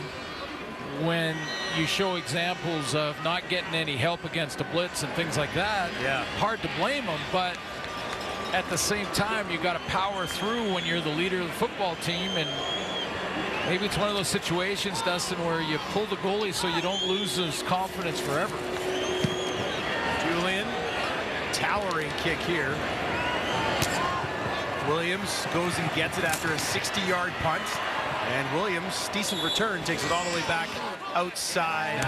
when you show examples of not getting any help against a blitz and things like that. Yeah. Hard to blame him, but at the same time, you got to power through when you're the leader of the football team. And maybe it's one of those situations, Dustin, where you pull the goalie so you don't lose his confidence forever. Julian, towering kick here. Williams goes and gets it after a 60-yard punt. And Williams, decent return, takes it all the way back outside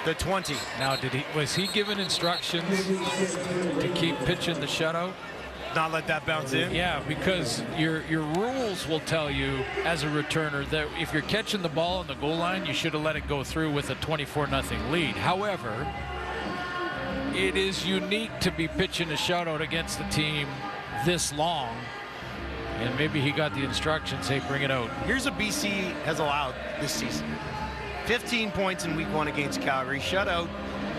the 20. Now, was he given instructions to keep pitching the shutout? Not let that bounce in? Yeah, because your rules will tell you as a returner that if you're catching the ball on the goal line, you should have let it go through with a 24-0 lead. However, it is unique to be pitching a shutout against the team this long. And maybe he got the instructions, hey, bring it out. Here's what BC has allowed this season. 15 points in week 1 against Calgary, shut out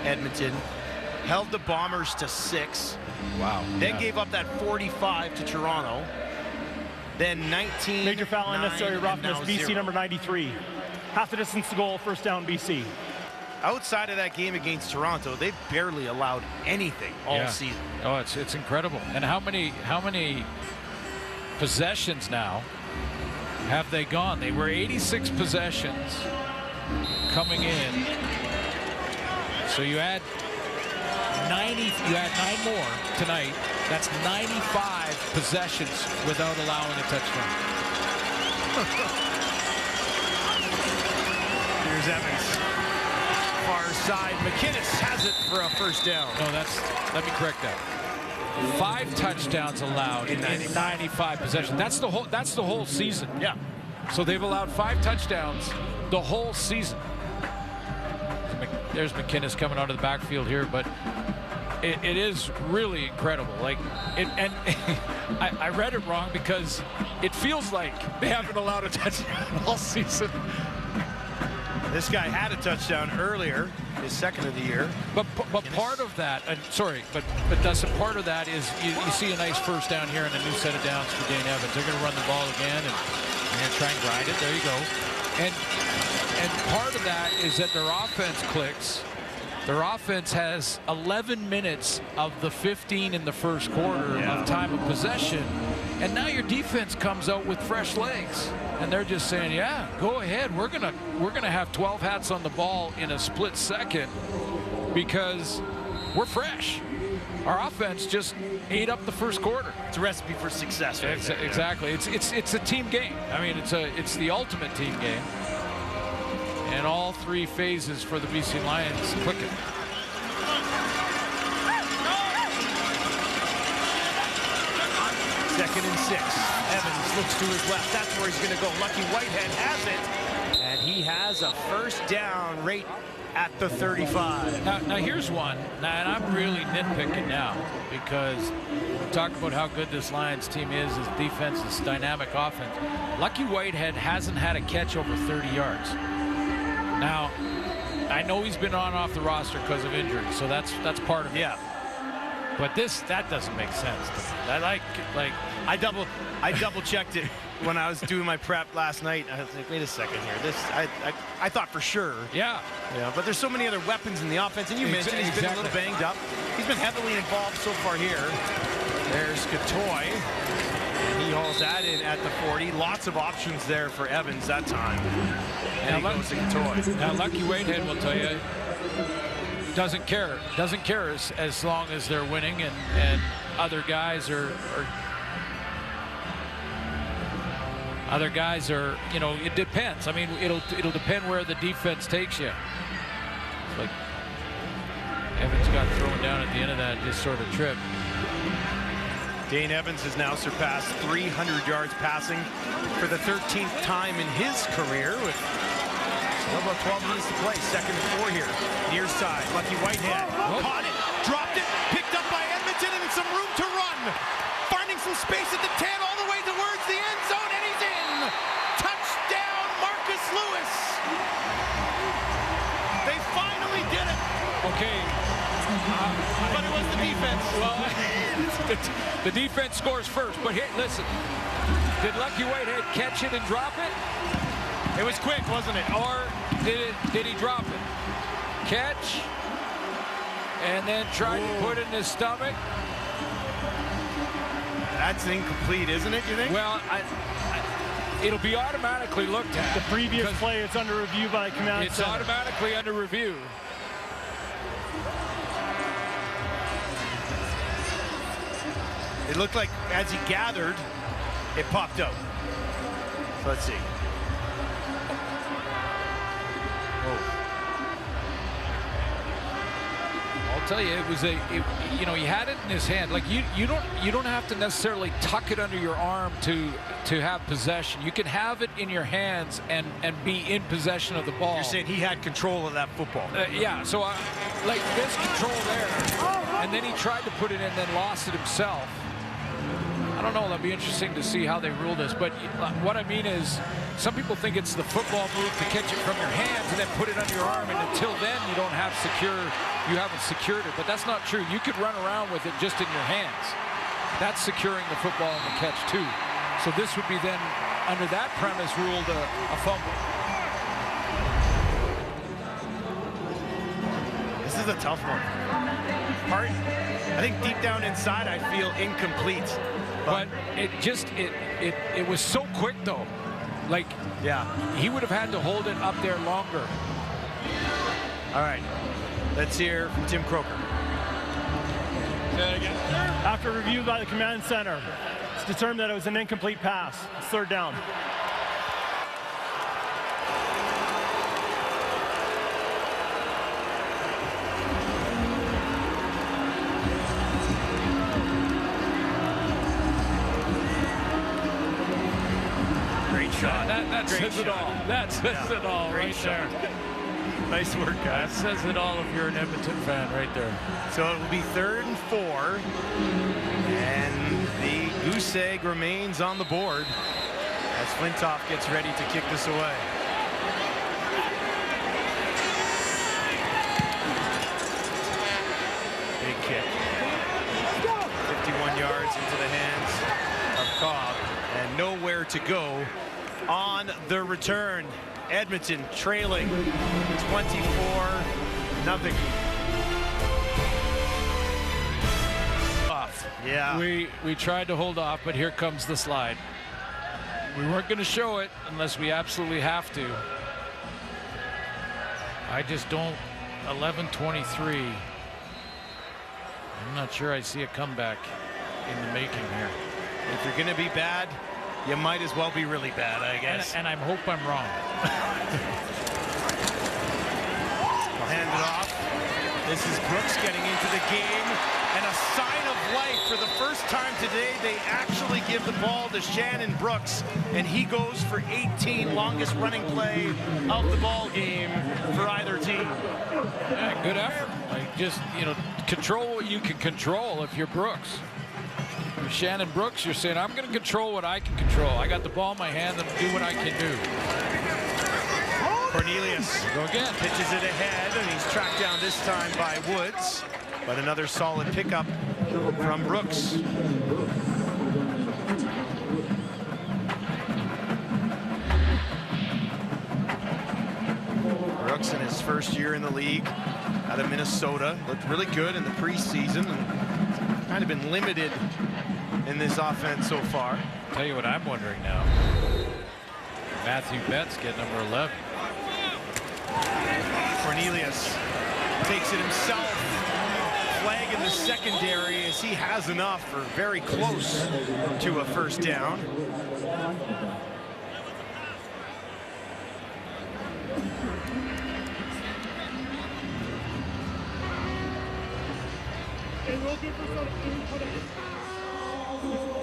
Edmonton, held the Bombers to 6. Wow. Then gave up that 45 to Toronto. Then 19. Major foul, unnecessary roughness, BC 0. number 93. Half the distance to goal, first down BC. outside of that game against Toronto, they've barely allowed anything all season. Oh, it's incredible. And how many possessions now have they gone? They were 86 possessions coming in. So you add 90. You add 9 more tonight. That's 95 possessions without allowing a touchdown. Here's Evans. Far side. McInnes has it for a first down. No, let me correct that. 5 touchdowns allowed in 95 possessions. That's the whole season. Yeah. So they've allowed 5 touchdowns the whole season. There's McInnes coming out of the backfield here, but it is really incredible. Like, and I read it wrong because it feels like they haven't allowed a touchdown all season. This guy had a touchdown earlier, his second of the year. But part of that, but Dustin, part of that is you see a nice first down here and a new set of downs for Dane Evans. They're going to run the ball again and they're going to try and grind it. There you go. And part of that is that their offense clicks. Their offense has 11 minutes of the 15 in the first quarter of time of possession. And now your defense comes out with fresh legs. And they're just saying, yeah, go ahead. We're gonna have 12 hats on the ball in a split second because we're fresh. Our offense just ate up the first quarter. It's a recipe for success. Right there, exactly. It's a team game. I mean, it's the ultimate team game. And all 3 phases for the BC Lions clicking. Second and 6. Evans looks to his left. That's where he's going to go. Lucky Whitehead has it. And he has a first down right at the 35. Now here's one. Now, and I'm really nitpicking now because we talk about how good this Lions team is, his defense, this dynamic offense. Lucky Whitehead hasn't had a catch over 30 yards. Now, I know he's been on off the roster because of injury, so that's part of it. Yeah. But that doesn't make sense to me. I double checked it when I was doing my prep last night. I was like, wait a second here. I thought for sure. Yeah. Yeah. But there's so many other weapons in the offense, and you mentioned he's been a little banged up. He's been heavily involved so far here. There's Katoy. And he hauls that in at the 40. Lots of options there for Evans that time. And he goes to Katoy. Now, Lucky Whitehead will tell you, doesn't care as long as they're winning and other guys are you know, it depends. I mean, it'll depend where the defense takes you. It's like Evans got thrown down at the end of that just sort of trip. Dane Evans has now surpassed 300 yards passing for the 13th time in his career with about 12 minutes to play. Second and 4 here. Near side. Lucky Whitehead. Caught it. Dropped it. Picked up by Edmonton and some room to run. Finding some space at the 10 all the way towards the end zone, and he's in. Touchdown, Marcus Lewis. They finally did it. Okay. But it was the defense. Well, the defense scores first. But here, listen. Did Lucky Whitehead catch it and drop it? It was quick, wasn't it? Or did he drop it? Catch and then try to put it in his stomach? That's incomplete, isn't it, you think? Well, it'll be automatically looked at. The previous play, it's under review by command It's center. automatically under review. It looked like as he gathered, it popped out. So let's see. I'll tell you, it was you know, he had it in his hand. Like you don't have to necessarily tuck it under your arm to have possession. You can have it in your hands and be in possession of the ball. You're saying he had control of that football. Yeah, so like this control there, and then he tried to put it in, then lost it himself. I don't know. That'll be interesting to see how they rule this. But what I mean is, some people think it's the football move to catch it from your hands and then put it under your arm, and until then you haven't secured it. But that's not true. You could run around with it just in your hands. That's securing the football and the catch too. So this would be then, under that premise, ruled a fumble. is a tough one. I think deep down inside I feel incomplete. But it was so quick though. Like, yeah, he would have had to hold it up there longer. All right, let's hear from Tim Croker. After review by the command center, it's determined that it was an incomplete pass. It's third down. Great shot. That says it all. That says it all right there. Nice work, guys. That says it all if you're an Edmonton fan right there. So it will be 3rd and 4. And the goose egg remains on the board as Flintoff gets ready to kick this away. Big kick. 51 yards into the hands of Cobb. And nowhere to go on the return. Edmonton trailing 24-0. Off. Yeah. We tried to hold off, but here comes the slide. We weren't going to show it unless we absolutely have to. I just don't. 11-23. I'm not sure I see a comeback in the making here. If you're going to be bad, you might as well be really bad, I guess. And I hope I'm wrong. Hand it off. This is Brooks getting into the game. And a sign of life. For the first time today, they actually give the ball to Shannon Brooks. And he goes for 18, longest running play of the ball game for either team. Yeah, good effort. Like, just, control what you can control if you're Brooks. Shannon Brooks, you're saying, I'm going to control what I can control. I got the ball in my hand and do what I can do. Cornelius go again. Pitches it ahead, and he's tracked down this time by Woods. But another solid pickup from Brooks. Brooks in his first year in the league out of Minnesota. Looked really good in the preseason and kind of been limited in this offense so far. Tell you what I'm wondering now. Matthew Betts get number 11. Cornelius takes it himself. Flag in the secondary as he has enough or very close to a first down.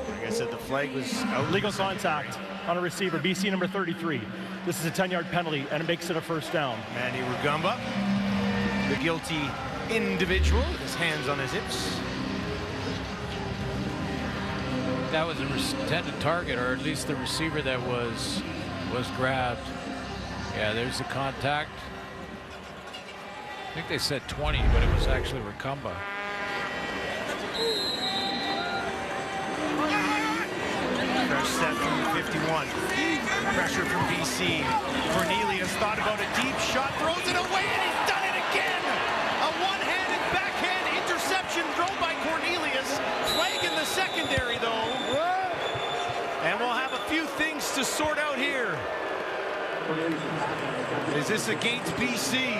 Like I said, the flag was out. Legal contact on a receiver, BC number 33. This is a 10-yard penalty, and it makes it a first down. Manny Rugamba, the guilty individual with his hands on his hips. That was an intended target, or at least the receiver that was grabbed. Yeah, there's the contact. I think they said 20, but it was actually Rugamba. Fresh set from the 51. Pressure from BC. Cornelius thought about a deep shot, throws it away, and he's done it again. A one-handed backhand interception thrown by Cornelius. Flag in the secondary, though. And we'll have a few things to sort out here. Is this against BC?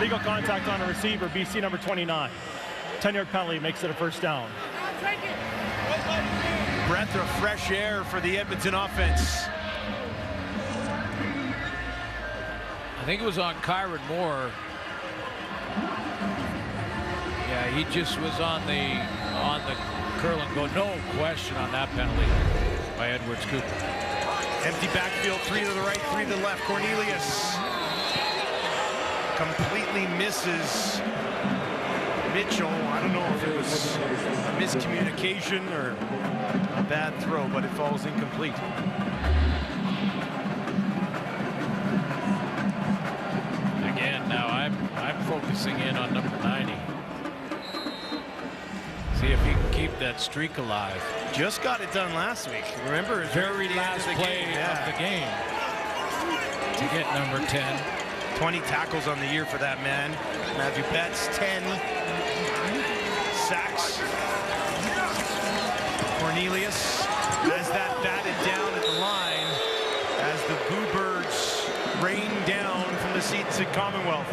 Legal contact on a receiver, BC number 29. 10-yard penalty makes it a first down. Breath of fresh air for the Edmonton offense. I think it was on Kyron Moore. Yeah, he just was on the curl and go. No question on that penalty by Edwards Cooper. Empty backfield, 3 to the right, 3 to the left. Cornelius completely misses Mitchell. I don't know if it was a miscommunication or a bad throw, but it falls incomplete. Again, now I'm focusing in on number 90. See, that streak alive. Just got it done last week. Remember, Very last play of the game to get number 10. 20 tackles on the year for that man. Matthew Betts, 10 sacks. Cornelius has that batted down at the line as the Boo Birds rain down from the seats at Commonwealth.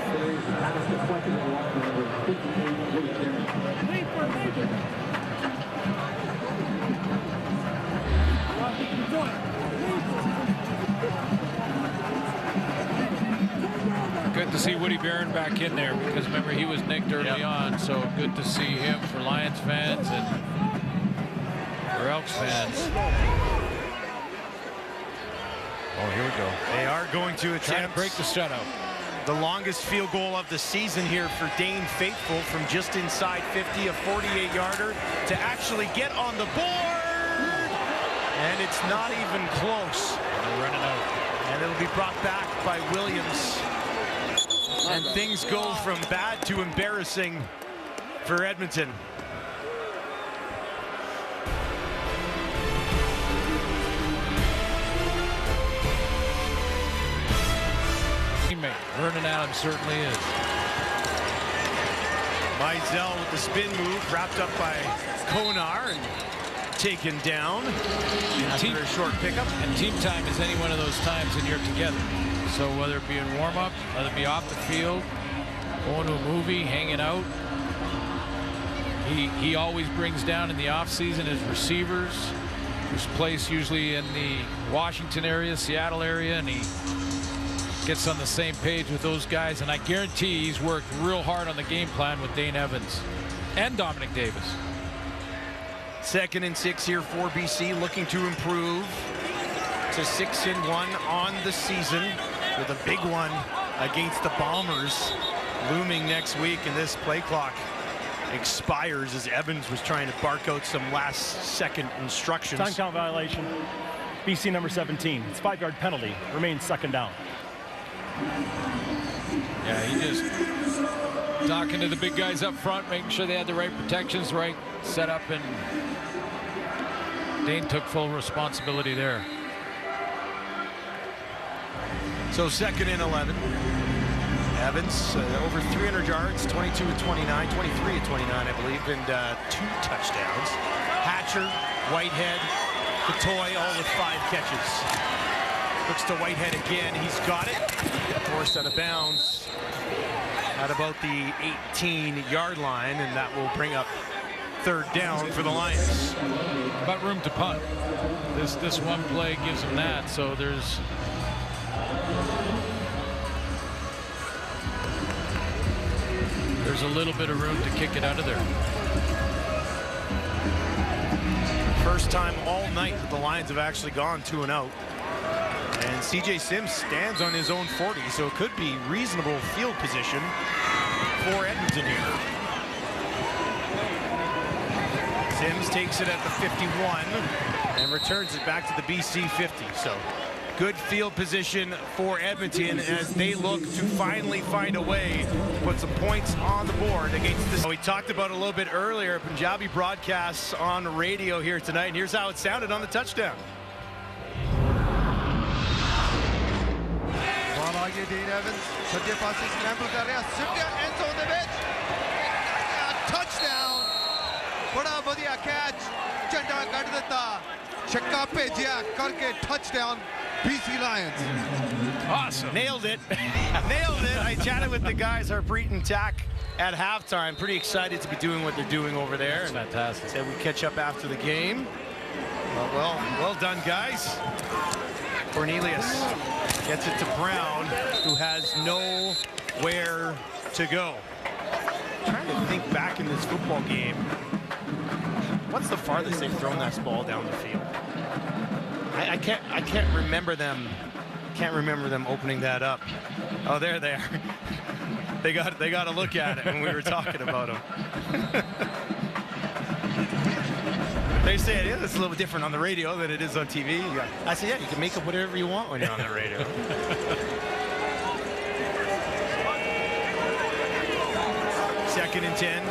Good to see Woody Barron back in there because remember he was nicked early on, so good to see him for Lions fans and for Elks fans. Oh, here we go. They are going to attempt break the shutout. The longest field goal of the season here for Dane Faithful from just inside 50, a 48-yarder to actually get on the board. And it's not even close. They're running out. And it'll be brought back by Williams. And things go from bad to embarrassing for Edmonton. Teammate Vernon Adams certainly is. Mizell with the spin move, wrapped up by Konar and taken down after a short pickup. And team time is any one of those times when you're together. So whether it be in warm-up, whether it be off the field, going to a movie, hanging out, he always brings down in the off-season his receivers, who's placed usually in the Washington area, Seattle area, and he gets on the same page with those guys. And I guarantee he's worked real hard on the game plan with Dane Evans and Dominic Davis. 2nd and 6 here for BC, looking to improve to 6-1 on the season, with a big one against the Bombers looming next week, and this play clock expires as Evans was trying to bark out some last-second instructions. Time count violation. BC number 17. It's 5-yard penalty. Remains 2nd down. Yeah, he just talking to the big guys up front, making sure they had the right protections, right setup, and Dane took full responsibility there. So 2nd and 11. Evans over 300 yards, 22 of 29, 23 of 29, I believe, and 2 touchdowns. Hatcher, Whitehead, Katoy, all with 5 catches. Looks to Whitehead again. He's got it. Forced out of bounds at about the 18-yard line, and that will bring up 3rd down for the Lions. But room to punt. This one play gives them that, so there's a little bit of room to kick it out of there. First time all night that the Lions have actually gone 2 and out. And CJ Sims stands on his own 40, so it could be reasonable field position for Edmonton here. Sims takes it at the 51 and returns it back to the BC 50. So good field position for Edmonton as they look to finally find a way to put some points on the board against this. We talked about it a little bit earlier, Punjabi broadcasts on radio here tonight, and here's how it sounded on the touchdown. Dane Evans, सज्जे पासे scramble कर रहे हैं, सिटिया end zone दे विच, touchdown, बड़ा बढ़िया कैच, झंडा कट देता, छक्का भेजिया करके touchdown, BC Lions. Awesome. Nailed it. Nailed it. I chatted with the guys, Harpreet and Tack, at halftime. Pretty excited to be doing what they're doing over there. That's fantastic. Said we catch up after the game. Well done, guys. Cornelius gets it to Brown, who has nowhere to go. I'm trying to think back in this football game. What's the farthest they've thrown that ball down the field? I can't remember them. Can't remember them opening that up. Oh, there they are. They got a look at it when we were talking about them. They say yeah, it's a little different on the radio than it is on TV. I said, yeah, you can make up whatever you want when you're on the radio. Second and 10.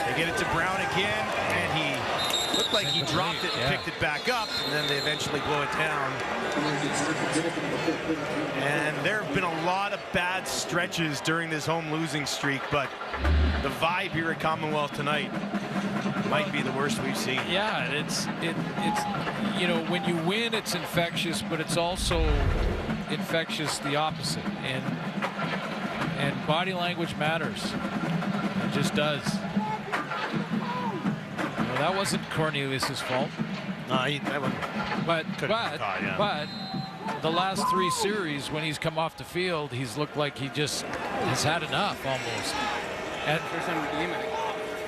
They Get it to Brown again, and he looked like he dropped it and picked it back up, and then they eventually blow it down. And there have been a lot of bad stretches during this home losing streak, but the vibe here at Commonwealth tonight might be the worst we've seen. Yeah, it's you know, when you win, it's infectious, but it's also infectious the opposite, and body language matters. It just does. You know, that wasn't Cornelius's fault. No, that one. But the last 3 series, when he's come off the field, he's looked like he just has had enough almost.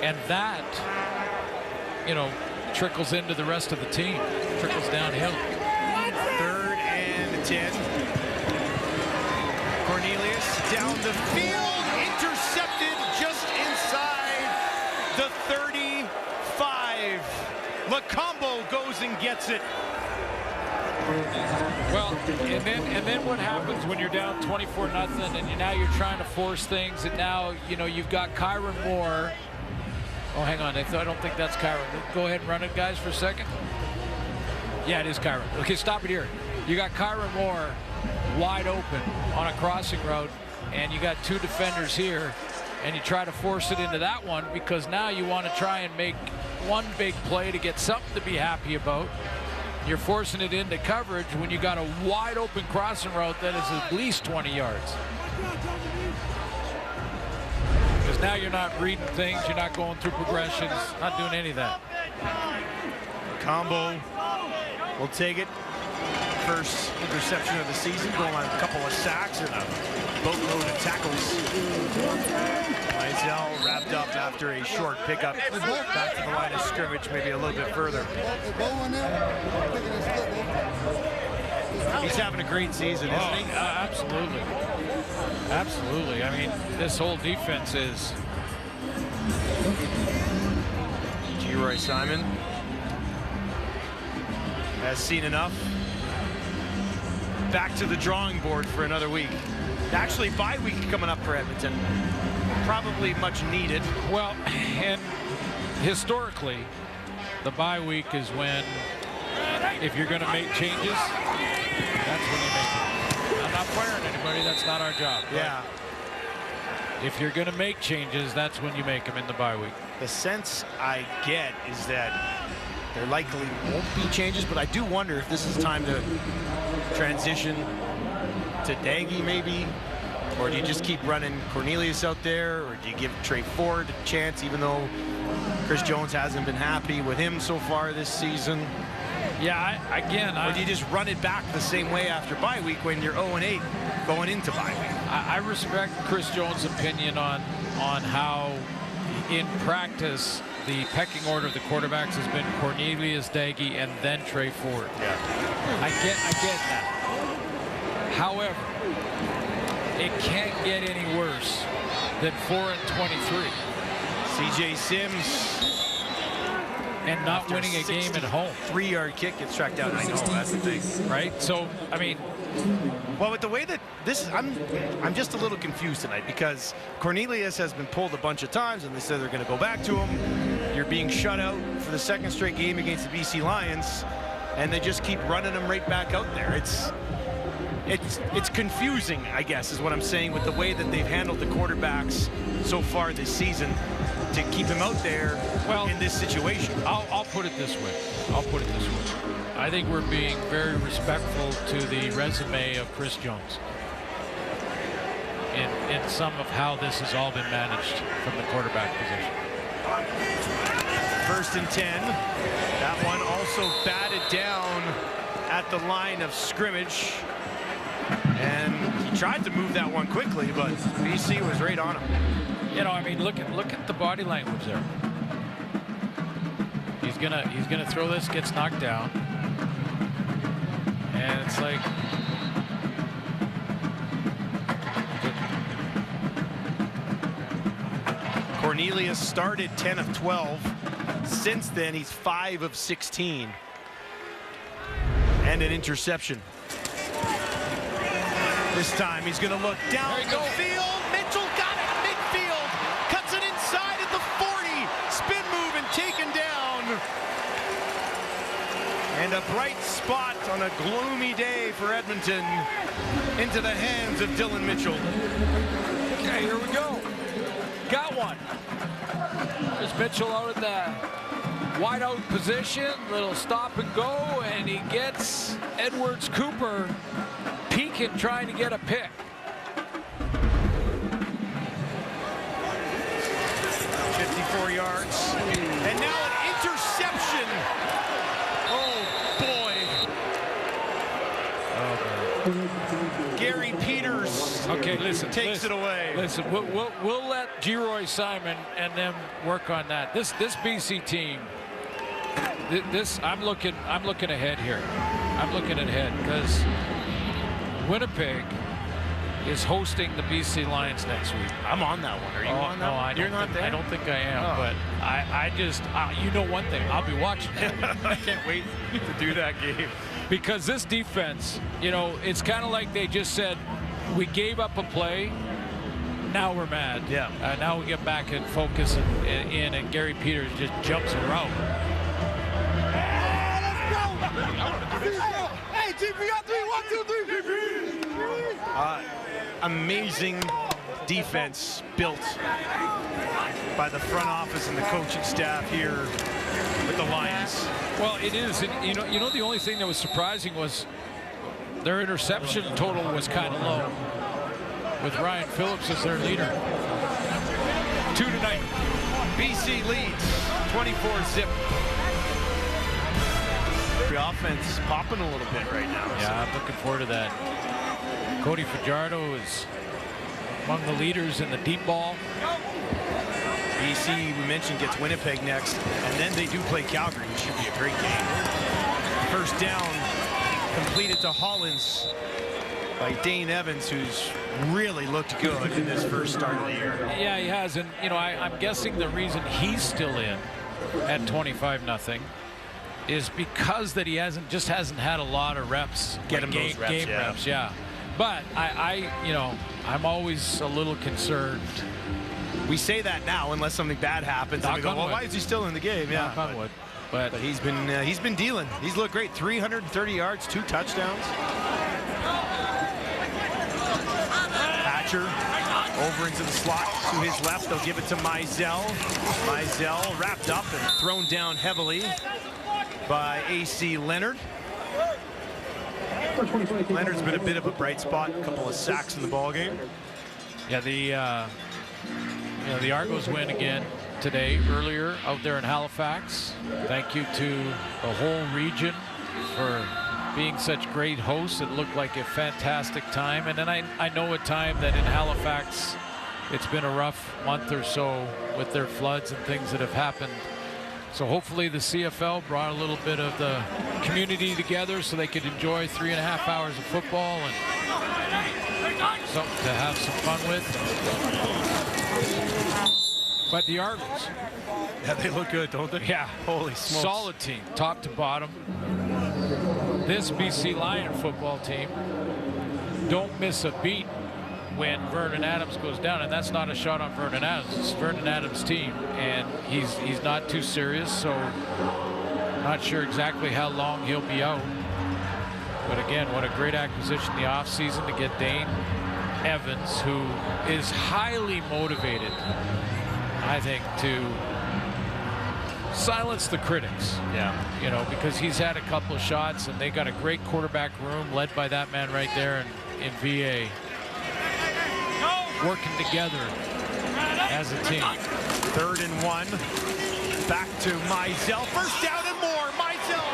And that, you know, trickles into the rest of the team, trickles downhill. 3rd and 10. Cornelius down the field, intercepted just inside the 35. Lacombo goes and gets it. Well, and then what happens when you're down 24-0 and now you're trying to force things, and now, you know, you've got Kyron Moore. Oh, hang on. I don't think that's Kyron. Go ahead and run it, guys, for a second. Yeah, it is Kyron. Okay, stop it here. You got Kyron Moore wide open on a crossing route, and you got 2 defenders here, and you try to force it into that one because now you want to try and make one big play to get something to be happy about. You're forcing it into coverage when you got a wide open crossing route that is at least 20 yards. Because now you're not reading things, you're not going through progressions, not doing any of that. Combo will take it. First interception of the season, going on a couple of sacks and a boatload of tackles. Mizell wrapped up after a short pickup. Back to the line of scrimmage, maybe a little bit further. He's having a great season, isn't he? Absolutely. Absolutely. I mean, this whole defense is. G. Roy Simon has seen enough. Back to the drawing board for another week. Actually, bye week coming up for Edmonton. Probably much needed. Well, and historically, the bye week is when, if you're going to make changes, that's when you make them. I'm not firing anybody. That's not our job. Yeah. If you're going to make changes, that's when you make them in the bye week. The sense I get is that there likely won't be changes, but I do wonder if this is time to transition to Daggy maybe, or do you just keep running Cornelius out there, or do you give Trey Ford a chance, even though Chris Jones hasn't been happy with him so far this season? Yeah, or do you just run it back the same way after bye week when you're 0-8 going into bye week? I respect Chris Jones' opinion on how, in practice, the pecking order of the quarterbacks has been Cornelius, Daggy, and then Trey Ford. Yeah. I get that. However, it can't get any worse than 4-23. CJ Sims. And not winning a game at home. 3-yard kick gets tracked down. I know, that's the thing. Right? So, I mean. Well, with the way that this, I'm just a little confused tonight because Cornelius has been pulled a bunch of times and they said they're going to go back to him. You're being shut out for the 2nd straight game against the BC Lions, and they just keep running him right back out there. It's confusing, I guess, is what I'm saying, with the way that they've handled the quarterbacks so far this season to keep him out there in this situation. I'll put it this way. I think we're being very respectful to the resume of Chris Jones in some of how this has all been managed from the quarterback position. 1st and 10. That one also batted down at the line of scrimmage. And he tried to move that one quickly, but BC was right on him. You know, I mean, look at the body language there. He's gonna throw this, gets knocked down. And it's like, Cornelius started 10 of 12. Since then, he's 5 of 16. And an interception. This time, he's going to look down the field. Mitchell got it midfield. Cuts it inside at the 40. And a bright spot on a gloomy day for Edmonton into the hands of Dylan Mitchell. Okay, here we go. Got one. There's Mitchell out in the wide out position, little stop and go, and he gets Edwards Cooper peeking, trying to get a pick. .54 yards, and now an interception. Oh boy. Gary Peters. Okay, listen. Takes it away. Listen, we'll let G-Roy Simon and them work on that. This BC team. I'm looking ahead here. I'm looking ahead because Winnipeg is hosting the BC Lions next week. I'm on that one. Are you on that one? You're not there? I don't think I am, but I just, you know one thing, I'll be watching it. I can't wait to do that game. Because this defense, you know, it's kind of like they just said, we gave up a play, now we're mad. Yeah. Now we get back and focus and Gary Peters just jumps it around. Hey, GP, 3, 1, 2, 3. Amazing defense built by the front office and the coaching staff here with the Lions. Well, it is. And, you know, the only thing that was surprising was their interception total was kind of low, with Ryan Phillips as their leader. 2 tonight. BC leads 24-zip. The offense is popping a little bit right now. Yeah, I'm looking forward to that. Cody Fajardo is among the leaders in the deep ball. BC, we mentioned, gets Winnipeg next, and then they do play Calgary, which should be a great game. First down completed to Hollins by Dane Evans, who's really looked good in this first start of the year. Yeah, he has, and you know, I'm guessing the reason he's still in at 25-0 is because that he hasn't had a lot of reps. Get him those reps, game reps, yeah. But you know, I'm always a little concerned. We say that now, unless something bad happens. And we go, well, why is he still in the game? Yeah, knock on wood. But he's been dealing. He's looked great. 330 yards, 2 touchdowns. Hatcher over into the slot to his left. They'll give it to Mizell. Mizell wrapped up and thrown down heavily by AC Leonard. Leonard's been a bit of a bright spot. A couple of sacks in the ball game. Yeah, the Argos win again today, earlier out there in Halifax. Thank you to the whole region for being such great hosts. It looked like a fantastic time. And then I know a time that in Halifax, it's been a rough month or so with their floods and things that have happened. So hopefully the CFL brought a little bit of the community together so they could enjoy 3.5 hours of football and something to have some fun with. But the Argos. Yeah, they look good, don't they? Yeah. Holy smokes. Solid team, top to bottom. This BC Lion football team don't miss a beat when Vernon Adams goes down, and that's not a shot on Vernon Adams. It's Vernon Adams' team, and he's not too serious, so not sure exactly how long he'll be out. But again, what a great acquisition in the offseason to get Dane Evans, who is highly motivated, I think, to silence the critics. Yeah. You know, because he's had a couple of shots, and they got a great quarterback room led by that man right there in VA. Working together as a team. 3rd and 1. Back to Mizell. First down and more. Mizell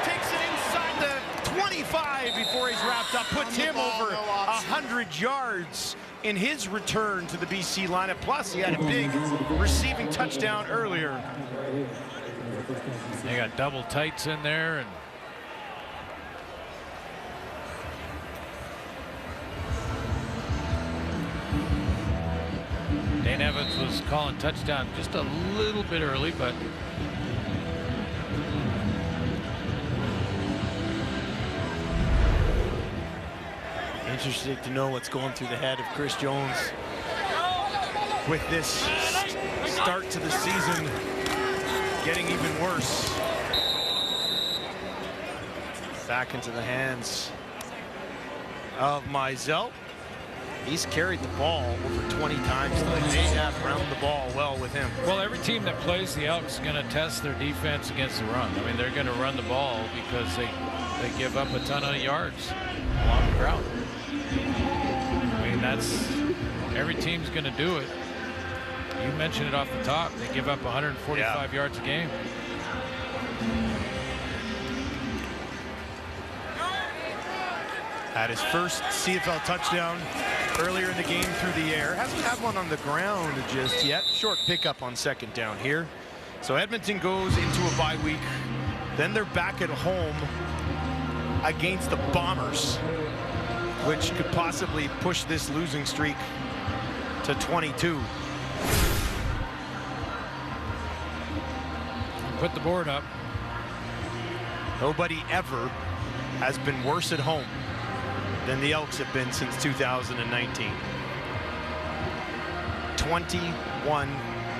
takes it inside the 25 before he's wrapped up. Puts him over 100 yards in his return to the BC lineup. Plus, he had a big receiving touchdown earlier. They got double tights in there, and Dane Evans was calling touchdown just a little bit early, but Interesting to know what's going through the head of Chris Jones with this start to the season getting even worse. Back into the hands of Mizell. He's carried the ball over 20 times tonight. They have run the ball well with him. Well, every team that plays the Elks is going to test their defense against the run. I mean, they're going to run the ball because they give up a ton of yards along the ground. I mean, that's every team's going to do it. You mentioned it off the top. They give up 145 yards a game. Had his first CFL touchdown earlier in the game through the air. Hasn't had one on the ground just yet. Short pickup on second down here. So Edmonton goes into a bye week. Then they're back at home against the Bombers, which could possibly push this losing streak to 22. Put the board up. Nobody ever has been worse at home than the Elks have been since 2019. 21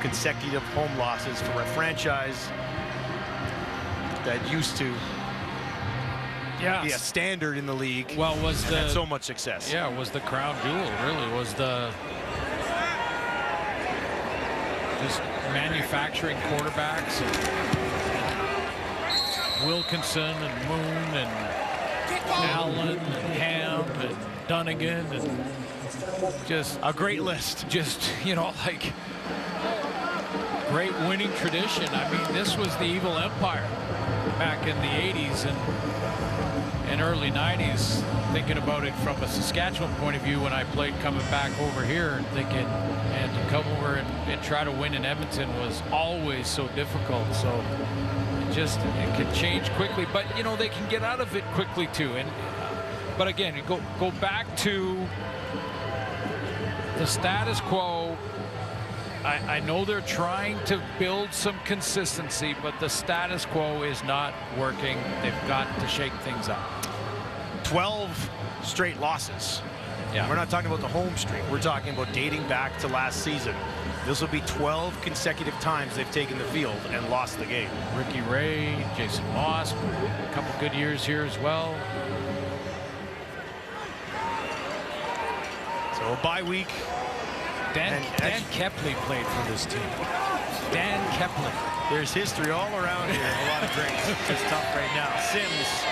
consecutive home losses for a franchise that used to be a standard in the league. Well, had so much success. Yeah, was the crown jewel, really, was the just manufacturing quarterbacks and Wilkinson and Moon and Allen and Ham and Dunnigan and just a great list. Just, you know, like great winning tradition. I mean, this was the evil empire back in the 80s and early 90s. Thinking about it from a Saskatchewan point of view, when I played coming back over here and thinking, and to come over and try to win in Edmonton was always so difficult. So it can change quickly, but you know, they can get out of it quickly too. And but again, you go back to the status quo. I know they're trying to build some consistency, but the status quo is not working. They've got to shake things up. 12 straight losses. Yeah. We're not talking about the home streak. We're talking about dating back to last season. This will be 12 consecutive times they've taken the field and lost the game. Ricky Ray, Jason Moss, a couple good years here as well. So a bye week. Dan Kepley played for this team. Dan Kepley. There's history all around here. A lot of drinks. It's tough right now. Sims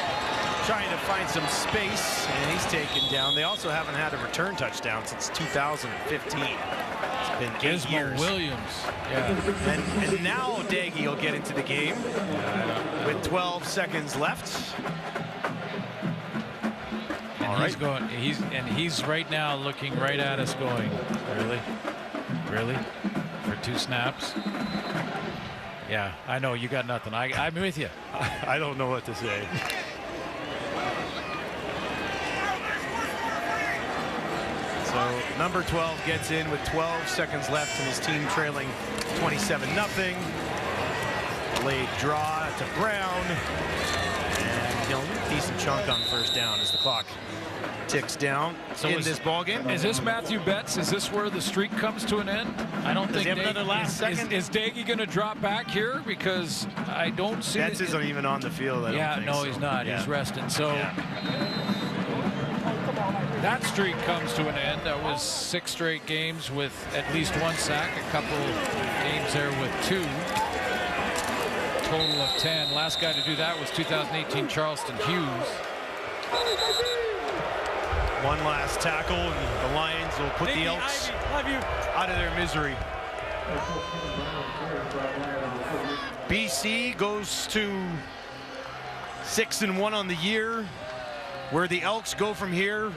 trying to find some space, and he's taken down. They also haven't had a return touchdown since 2015. It's been 8 years. Williams. Yeah. And now Daggy will get into the game with 12 seconds left. And he's right now looking right at us going, really for 2 snaps. Yeah, I know you got nothing. I'm with you. I don't know what to say. So number 12 gets in with 12 seconds left and his team trailing 27-0. Late draw to Brown, and you know, decent chunk on first down as the clock ticks down in this ball game. Is this Matthew Betts? Is this where the streak comes to an end? I don't think. Another last second? Is Daggy going to drop back here? Because I don't see. Betts isn't even on the field. He's not. Yeah. He's resting. So that streak comes to an end. That was 6 straight games with at least 1 sack. A couple games there with 2. Total of 10. Last guy to do that was 2018 Charleston Hughes. One last tackle, and the Lions will put the Elks out of their misery. BC goes to 6-1 on the year. Where the Elks go from here,